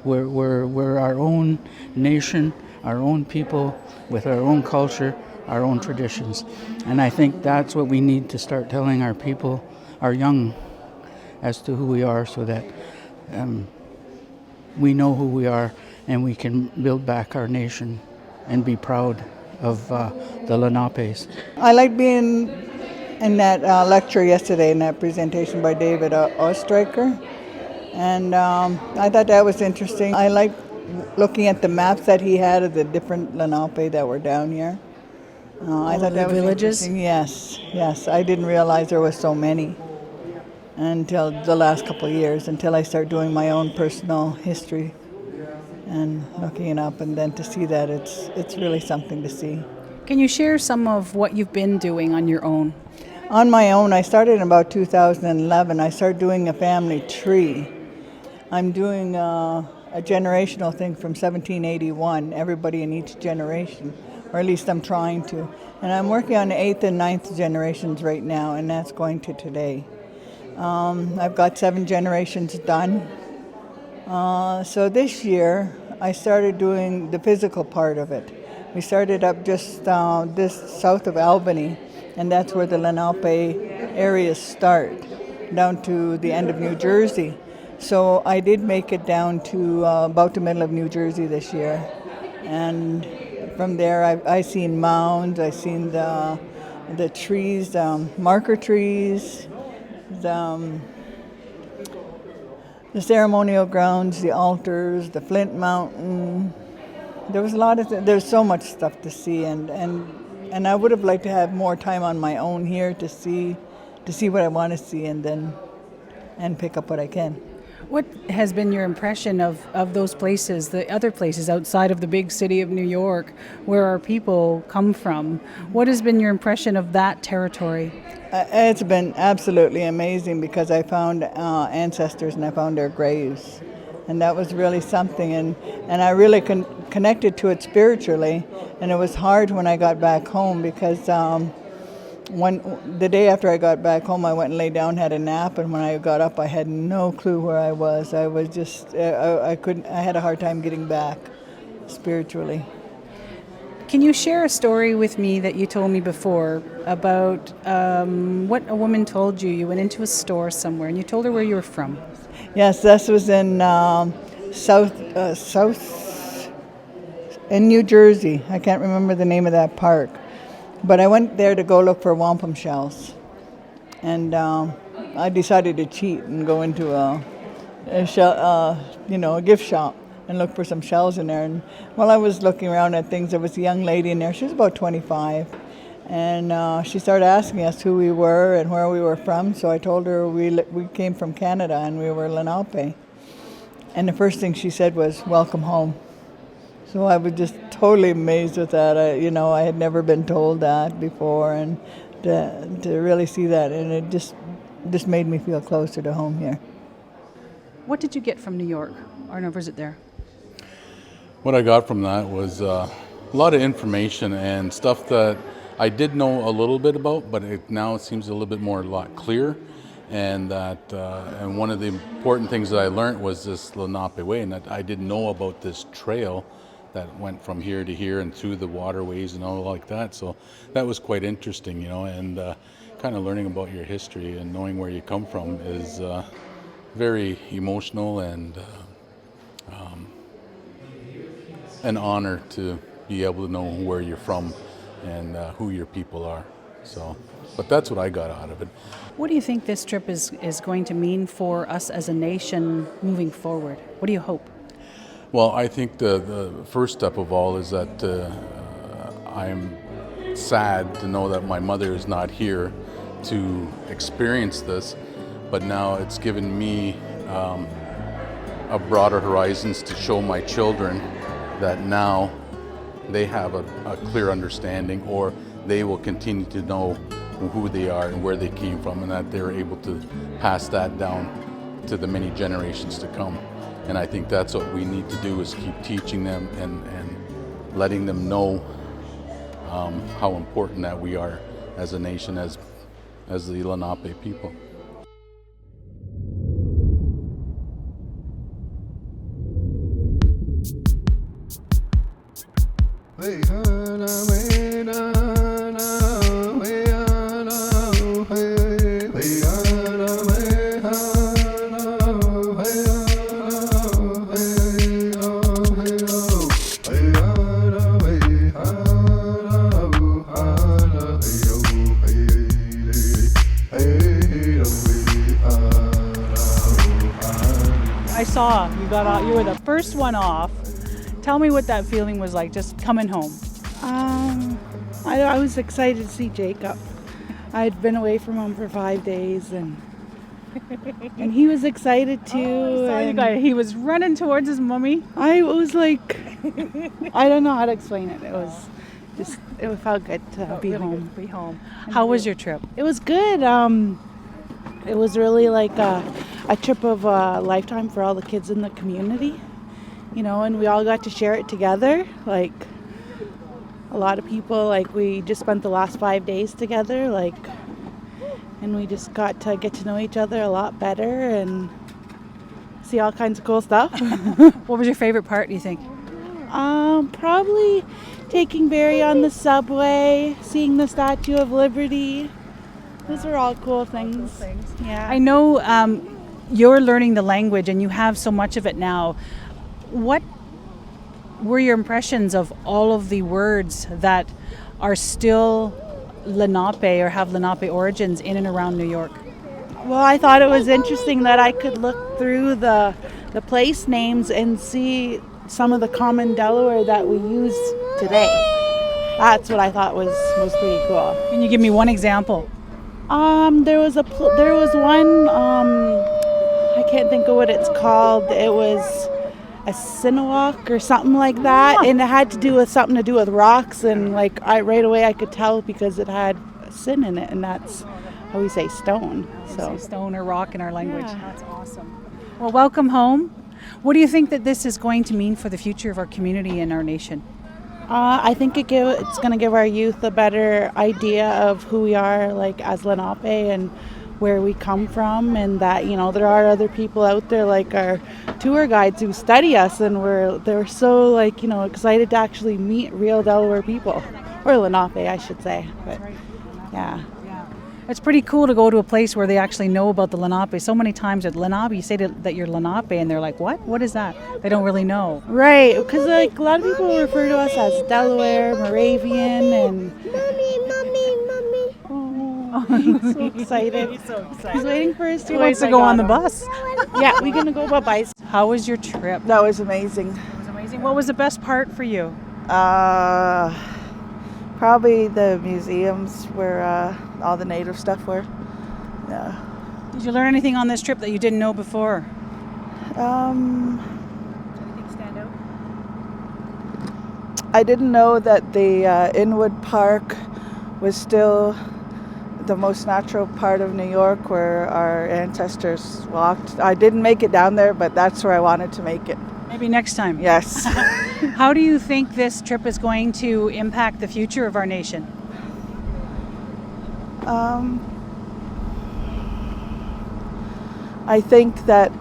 We're our own nation, our own people, with our own culture, our own traditions. And I think that's what we need to start telling our people, our young, as to who we are, so that we know who we are and we can build back our nation and be proud of the Lenapes. I like being in that lecture yesterday, in that presentation by David Ostreicher, and I thought that was interesting. I like looking at the maps that he had of the different Lenape that were down here. I thought that was interesting. Yes. I didn't realize there was so many until the last couple of years, until I started doing my own personal history and looking it up, and then to see that it's really something to see. Can you share some of what you've been doing on your own? On my own, I started in about 2011. I started doing a family tree. I'm doing a generational thing from 1781, everybody in each generation, or at least I'm trying to. And I'm working on the 8th and 9th generations right now, and that's going to today. I've got 7 generations done. So this year, I started doing the physical part of it. We started up just this south of Albany, and that's where the Lenape areas start, down to the end of New Jersey. So I did make it down to about the middle of New Jersey this year. And from there, I seen mounds, I seen the trees, marker trees, the ceremonial grounds, the altars, the Flint Mountain. There was a lot of there's so much stuff to see, and I would have liked to have more time on my own here to see what I want to see, and pick up what I can. What has been your impression of those places, the other places outside of the big city of New York, where our people come from? What has been your impression of that territory? It's been absolutely amazing, because I found ancestors and I found their graves. And that was really something, and I really connected to it spiritually. And it was hard when I got back home, because the day after I got back home, I went and lay down, had a nap, and when I got up, I had no clue where I was. I was just, I had a hard time getting back spiritually. Can you share a story with me that you told me before about what a woman told you? You went into a store somewhere and you told her where you were from. Yes, this was in south in New Jersey. I can't remember the name of that park, but I went there to go look for wampum shells, and I decided to cheat and go into a gift shop and look for some shells in there. And while I was looking around at things, there was a young lady in there. She was about 25. And she started asking us who we were and where we were from. So I told her we came from Canada and we were Lenape. And the first thing she said was, "Welcome home." So I was just totally amazed with that. I had never been told that before, and to really see that, and it just made me feel closer to home here. What did you get from New York or no visit there? What I got from that was a lot of information and stuff that I did know a little bit about, but now it seems a lot clearer. And and one of the important things that I learned was this Lenape Way, and that I didn't know about this trail that went from here to here and through the waterways and all like that. So that was quite interesting, and kind of learning about your history and knowing where you come from is very emotional and an honor to be able to know where you're from and who your people are. So, but that's what I got out of it. What do you think this trip is going to mean for us as a nation moving forward? What do you hope? Well, I think the first step of all is that I'm sad to know that my mother is not here to experience this, but now it's given me a broader horizons to show my children that now they have a clear understanding, or they will continue to know who they are and where they came from, and that they're able to pass that down to the many generations to come. And I think that's what we need to do, is keep teaching them and letting them know how important that we are as a nation, as the Lenape people. I saw you got out. You were the first one off. Tell me what that feeling was like, just coming home. I was excited to see Jacob. I had been away from him for 5 days, and he was excited too. Oh, I saw you guys. He was running towards his mummy. I was like, I don't know how to explain it. It felt good to be really home. Good to be home. How was your trip? It was good. It was really like a trip of a lifetime for all the kids in the community, and we all got to share it together. Like a lot of people, we just spent the last 5 days together, and we just got to get to know each other a lot better and see all kinds of cool stuff. What was your favorite part, do you think? Probably taking Barry on the subway, seeing the Statue of Liberty. Those are all cool things. Yeah. I know you're learning the language and you have so much of it now. What were your impressions of all of the words that are still Lenape or have Lenape origins in and around New York? Well, I thought it was interesting that I could look through the place names and see some of the common Delaware that we use today. That's what I thought was pretty cool. Can you give me one example? There was one, I can't think of what it's called. It was a Sinawak or something like that, and it had to do with rocks, and right away I could tell because it had a sin in it, and that's how we say stone. So we say stone or rock in our language. Yeah. That's awesome. Well, welcome home. What do you think that this is going to mean for the future of our community and our nation? I think it's going to give our youth a better idea of who we are, as Lenape, and where we come from, and that, you know, there are other people out there like our tour guides who study us, and they're so, like, you know, excited to actually meet real Delaware people, or Lenape, I should say. But yeah. It's pretty cool to go to a place where they actually know about the Lenape. So many times at Lenape, you say that you're Lenape, and they're like, "What? What is that?" They don't really know. Right, because like a lot of people refer to us as Delaware, Moravian, and oh, he's so excited. He's waiting for us to. He wants to go on the bus. Yeah, we're gonna go by bike. How was your trip? That was amazing. It was amazing. What was the best part for you? Probably the museums where all the native stuff were. Yeah. Did you learn anything on this trip that you didn't know before? Anything stand out? I didn't know that the Inwood Park was still the most natural part of New York where our ancestors walked. I didn't make it down there, but that's where I wanted to make it. Maybe next time. Yes. How do you think this trip is going to impact the future of our nation? I think that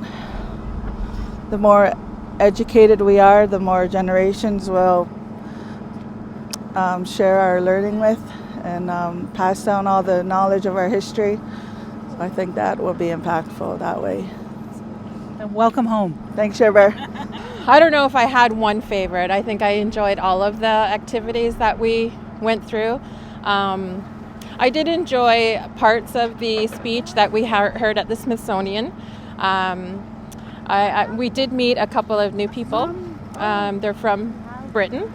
the more educated we are, the more generations will share our learning with and pass down all the knowledge of our history. So I think that will be impactful that way. Welcome home. Thanks, Sherber. I don't know if I had one favorite. I think I enjoyed all of the activities that we went through. I did enjoy parts of the speech that we heard at the Smithsonian. We did meet a couple of new people. They're from Britain.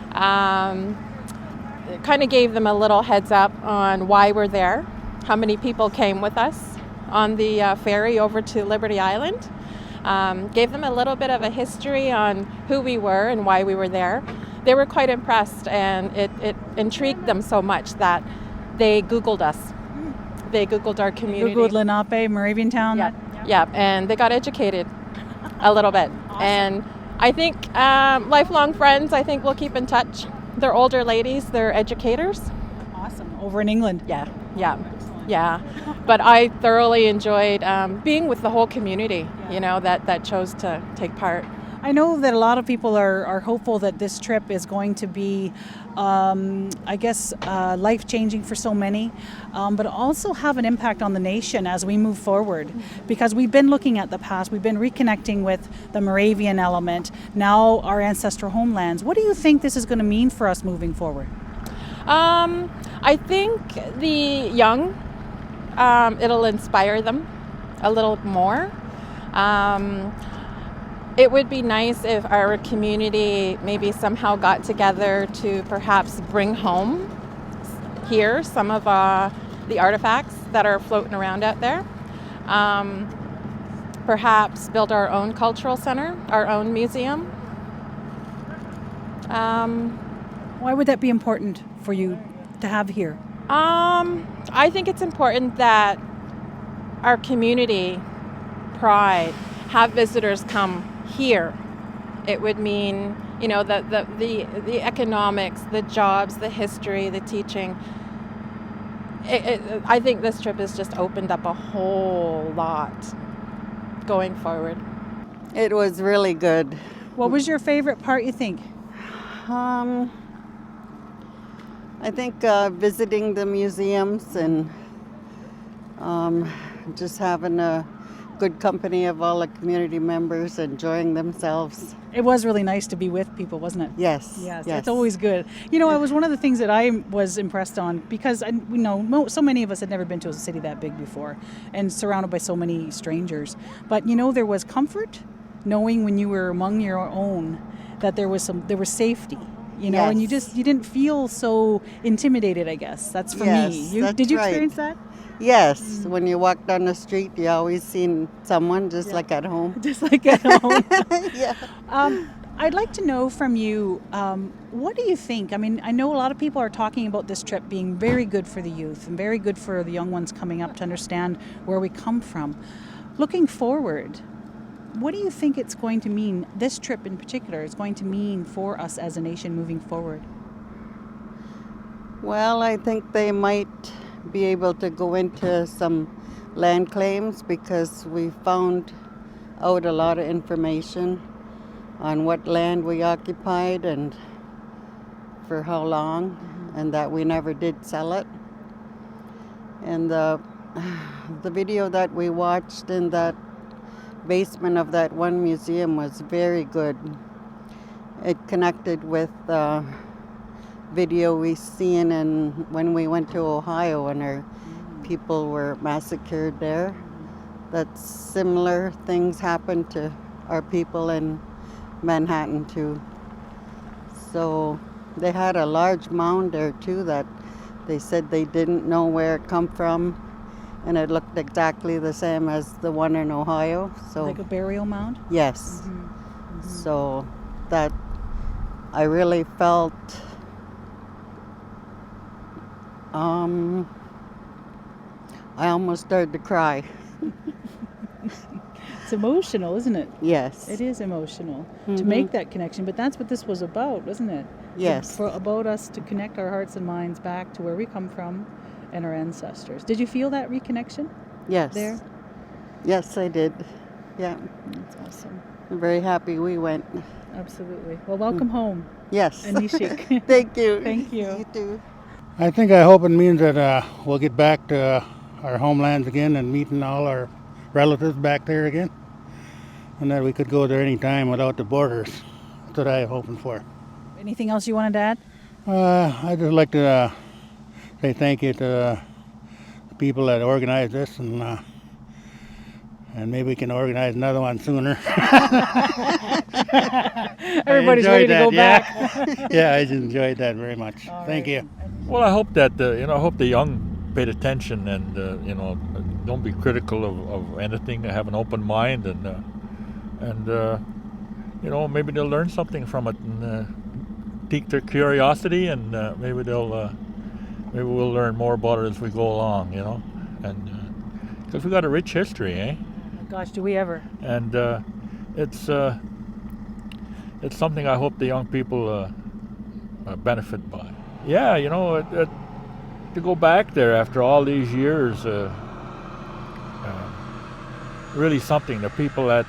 It kind of gave them a little heads up on why we're there, how many people came with us on the ferry over to Liberty Island. Gave them a little bit of a history on who we were and why we were there. They were quite impressed, and it intrigued them so much that they Googled us. They Googled our community. Googled Lenape, Moravian Town? Yeah, and they got educated a little bit. Awesome. And I think lifelong friends, I think we'll keep in touch. They're older ladies, they're educators. Awesome. Over in England? Yeah. But I thoroughly enjoyed being with the whole community, you know, that chose to take part. I know that a lot of people are hopeful that this trip is going to be, life-changing for so many, but also have an impact on the nation as we move forward. Because we've been looking at the past, we've been reconnecting with the Moravian element, now our ancestral homelands. What do you think this is going to mean for us moving forward? I think the young, it'll inspire them a little more. It would be nice if our community maybe somehow got together to perhaps bring home here some of the artifacts that are floating around out there. Perhaps build our own cultural center, our own museum. Why would that be important for you to have here? I think it's important that our community pride have visitors come here. It would mean, you know, the economics, the jobs, the history, the teaching. I think this trip has just opened up a whole lot going forward. It was really good. What was your favorite part, you think? I think visiting the museums and just having a good company of all the community members enjoying themselves. It was really nice to be with people, wasn't it? Yes. It's always good. You know, it was one of the things that I was impressed on because so many of us had never been to a city that big before and surrounded by so many strangers. But you know, there was comfort knowing when you were among your own that there was safety. You know, and you didn't feel so intimidated, I guess. That's for me. Did you experience that? Yes. When you walk down the street, you always seen someone just like at home. Just like at home. Yeah. I'd like to know from you, what do you think? I mean, I know a lot of people are talking about this trip being very good for the youth and very good for the young ones coming up to understand where we come from. Looking forward, what do you think it's going to mean, this trip in particular, is going to mean for us as a nation moving forward? Well, I think they might be able to go into some land claims because we found out a lot of information on what land we occupied and for how long, and that we never did sell it. And the video that we watched in that basement of that one museum was very good. It connected with the video we seen when we went to Ohio and our people were massacred there. That similar things happened to our people in Manhattan too. So they had a large mound there too that they said they didn't know where it come from, and it looked exactly the same as the one in Ohio. So Like a burial mound? yes. So that I really felt I almost started to cry. It's emotional, isn't it? Yes. It is emotional to Mhm. make that connection, but that's what this was about, wasn't it? Yes. About us to connect our hearts and minds back to where we come from and our ancestors. Did you feel that reconnection? Yes. There? Yes, I did. Yeah. That's awesome. I'm very happy we went. Absolutely. Well, welcome home. Yes. Anishik. Thank you. Thank you. You too. I hope it means that we'll get back to our homelands again and meeting all our relatives back there again, and that we could go there anytime without the borders. That's what I'm hoping for. Anything else you wanted to add? I'd just like to say thank you to the people that organized this, and maybe we can organize another one sooner. Everybody's ready to go back. Yeah, I just enjoyed that very much. Thank you. Well, I hope that I hope the young paid attention and don't be critical of anything. Have an open mind and maybe they'll learn something from it and pique their curiosity, and maybe we'll learn more about it as we go along. And because we got a rich history, eh? Gosh, do we ever? And it's something I hope the young people benefit by. Yeah, to go back there after all these years, really something. The people at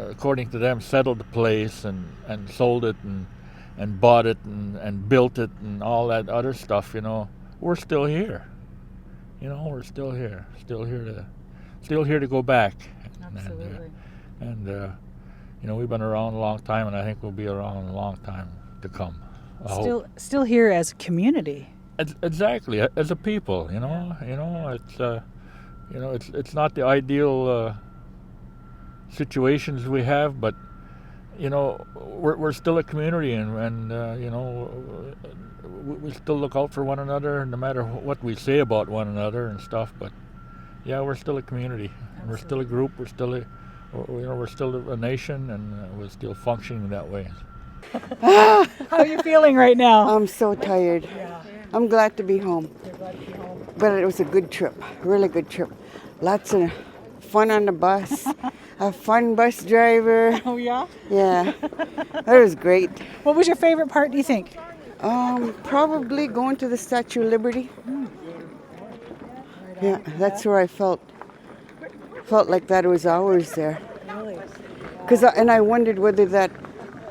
according to them, settled the place and sold it and bought it and built it and all that other stuff. We're still here. We're still here. Still here to go back. Absolutely. And we've been around a long time, and I think we'll be around a long time to come. Still here as a community. Exactly, as a people. It's not the ideal situations we have, but we're still a community, and we still look out for one another, no matter what we say about one another and stuff. But yeah, we're still a community. And we're still a group. We're still a nation, and we're still functioning that way. How are you feeling right now? I'm so tired. Yeah. I'm glad to be home. You're glad to be home. But it was a good trip, really good trip. Lots of fun on the bus. A fun bus driver. Oh yeah? Yeah, that was great. What was your favorite part, do you think? Probably going to the Statue of Liberty. Yeah, that's where I felt like that it was hours there. Really? And I wondered whether that,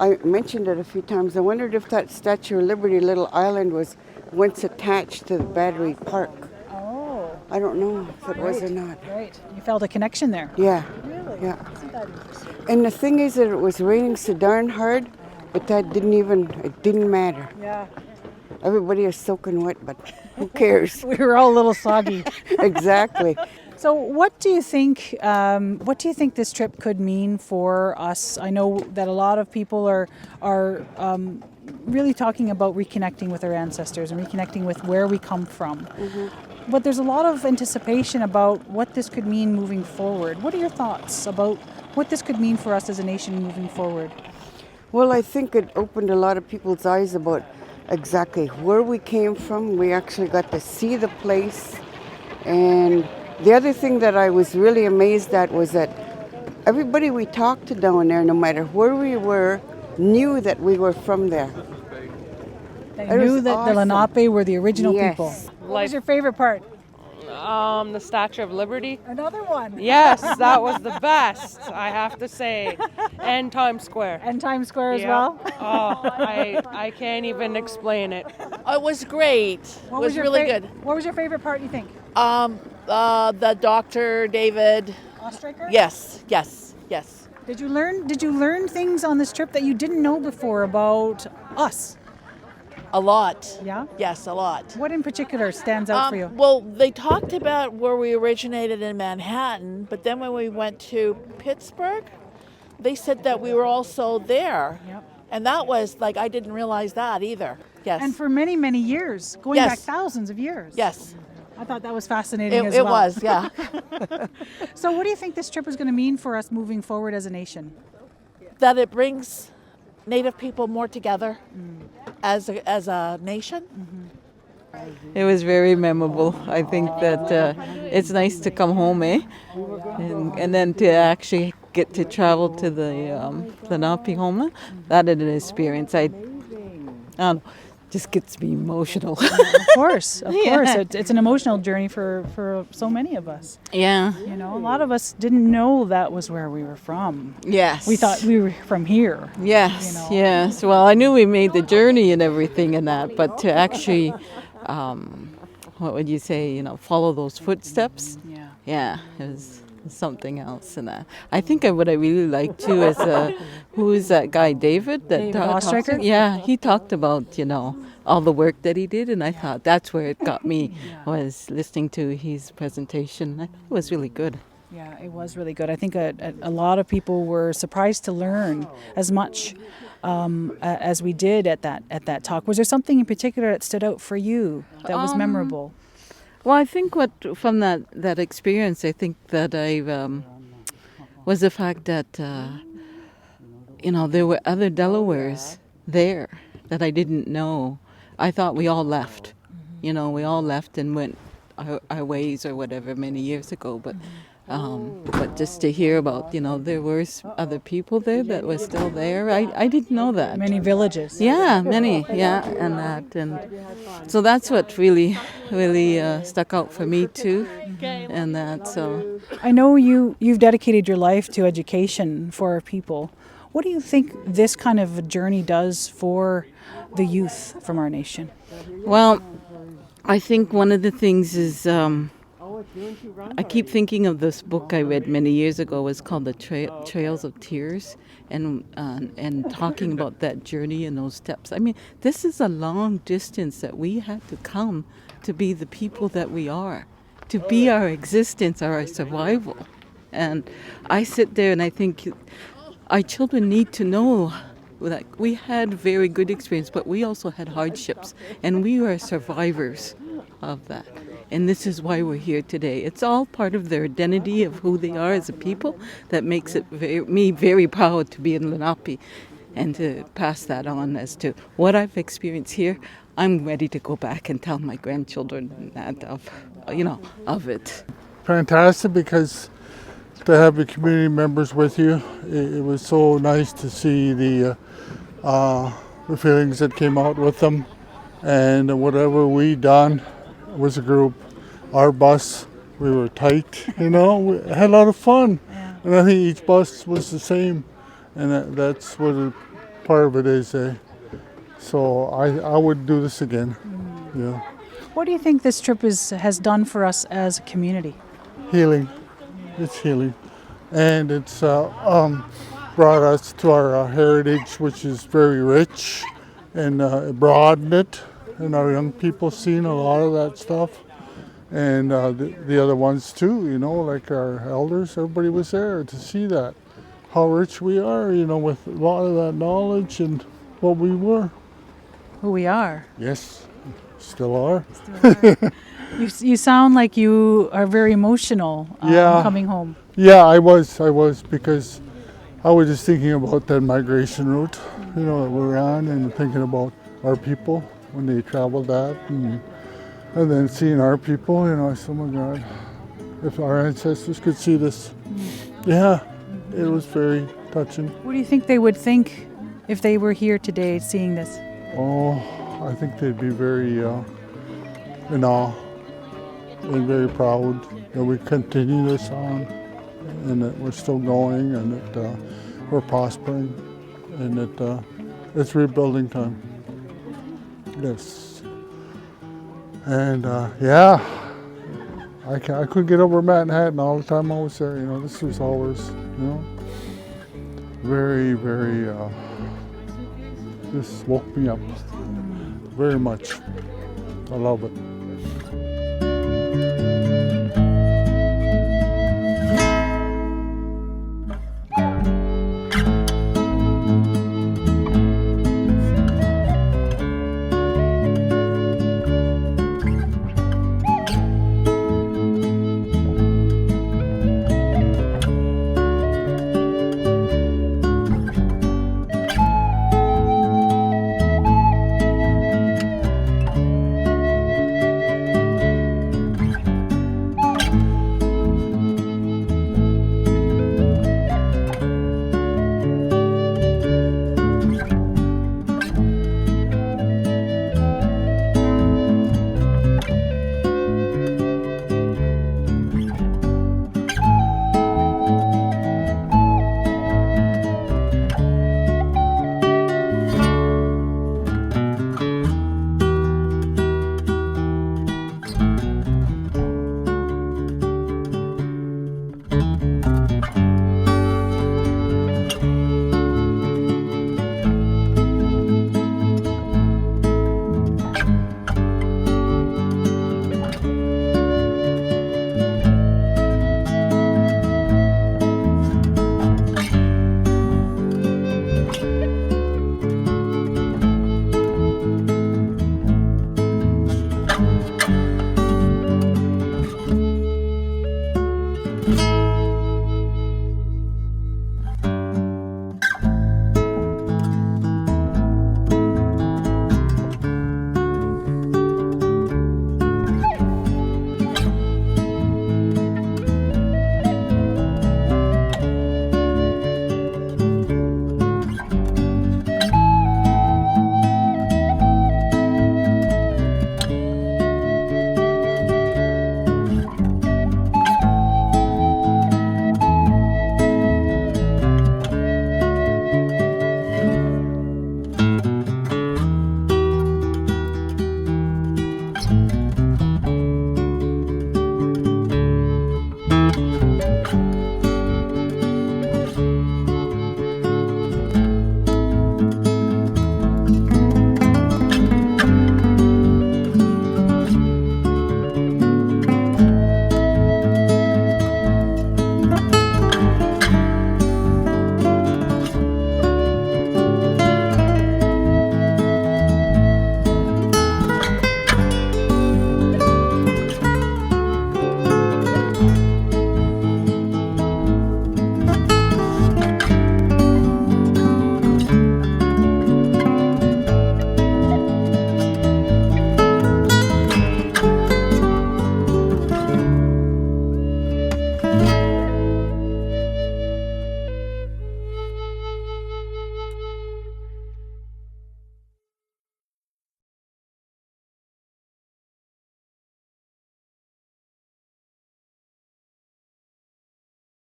I mentioned it a few times, I wondered if that Statue of Liberty little island was once attached to the Battery Park. Oh. I don't know if it was or not. Right. You felt a connection there. Yeah. Really? Yeah. Isn't that interesting? And the thing is that it was raining so darn hard, but it didn't matter. Yeah. Everybody is soaking wet, but who cares? We were all a little soggy. Exactly. So, what do you think? What do you think this trip could mean for us? I know that a lot of people are really talking about reconnecting with our ancestors and reconnecting with where we come from. Mm-hmm. But there's a lot of anticipation about what this could mean moving forward. What are your thoughts about what this could mean for us as a nation moving forward? Well, I think it opened a lot of people's eyes about exactly where we came from. We actually got to see the place. And the other thing that I was really amazed at was that everybody we talked to down there, no matter where we were, knew that we were from there. They knew that awesome. the Lenape were the original people. What was your favorite part? The Statue of Liberty. Another one. Yes, that was the best, I have to say. And Times Square. And Times Square as Yep. well? Oh, I can't even explain it. It was great. What It was your really fa- good. What was your favorite part, you think? The Dr. David. Ostraker? Yes, yes, yes. Did you learn things on this trip that you didn't know before about us? A lot. Yeah? Yes, a lot. What in particular stands out for you? Well, they talked about where we originated in Manhattan, but then when we went to Pittsburgh, they said that we were also there. Yep. And that was like, I didn't realize that either. Yes. And for many, many years, going Yes. back thousands of years. Yes. I thought that was fascinating It, as it well. was, yeah. So what do you think this trip is going to mean for us moving forward as a nation? That it brings Native people more together as a nation. It was very memorable. I think that it's nice to come home, and then to actually get to travel to the Lenape homeland. That is an experience. I don't know, just gets me emotional. Of course. Yeah. It's an emotional journey for so many of us. Yeah. You know, a lot of us didn't know that was where we were from. Yes. We thought we were from here. Yes, you know. yes. Well, I knew we made the journey and everything and that, but to actually, what would you say, follow those footsteps? Yeah, it was something else. And I think what I really like too is, who is that guy, David? David Ostraker? Yeah, he talked about, all the work that he did, and I thought that's where it got me, was listening to his presentation. I thought it was really good. Yeah, it was really good. I think a lot of people were surprised to learn as much as we did at that talk. Was there something in particular that stood out for you that was memorable? Well, I think from that experience, I think that I was the fact that there were other Delawares there that I didn't know. I thought we all left. We all left and went our ways or whatever many years ago. But just to hear about, there were other people there that were still there. I didn't know that. Many villages. Yeah, many. Yeah, and so that's what really stuck out for me too. And that so. I know you've dedicated your life to education for our people. What do you think this kind of a journey does for the youth from our nation? Well, I think one of the things is I keep thinking of this book I read many years ago. It was called The Trails of Tears, and talking about that journey and those steps. I mean, this is a long distance that we had to come to be the people that we are, to be our existence, our survival. And I sit there and I think our children need to know that we had very good experience, but we also had hardships, and we are survivors of that. And this is why we're here today. It's all part of their identity of who they are as a people that makes it me very proud to be in Lenape and to pass that on as to what I've experienced here. I'm ready to go back and tell my grandchildren that of it. Fantastic, because to have the community members with you, it was so nice to see the feelings that came out with them, and whatever we done was a group. Our bus, we were tight, we had a lot of fun. Yeah. And I think each bus was the same, and that's what part of it is. So I would do this again. Yeah. What do you think this trip has done for us as a community? Healing. It's healing. And it's brought us to our heritage, which is very rich, and broadened it. And our young people seen a lot of that stuff, and the other ones too, like our elders, everybody was there to see that, how rich we are, with a lot of that knowledge and what we were. Who we are. Yes, still are. You sound like you are very emotional coming home. Yeah, I was, because I was just thinking about that migration route, that we're on, and thinking about our people when they traveled that, and then seeing our people, I said, oh my God, if our ancestors could see this. Yeah, it was very touching. What do you think they would think if they were here today seeing this? Oh, I think they'd be very in awe and very proud that we continue this on and that we're still going and that we're prospering and that it's rebuilding time. Yes. And yeah, I couldn't get over Manhattan all the time I was there. You know, this was always, you know, very, very, this woke me up very much. I love it.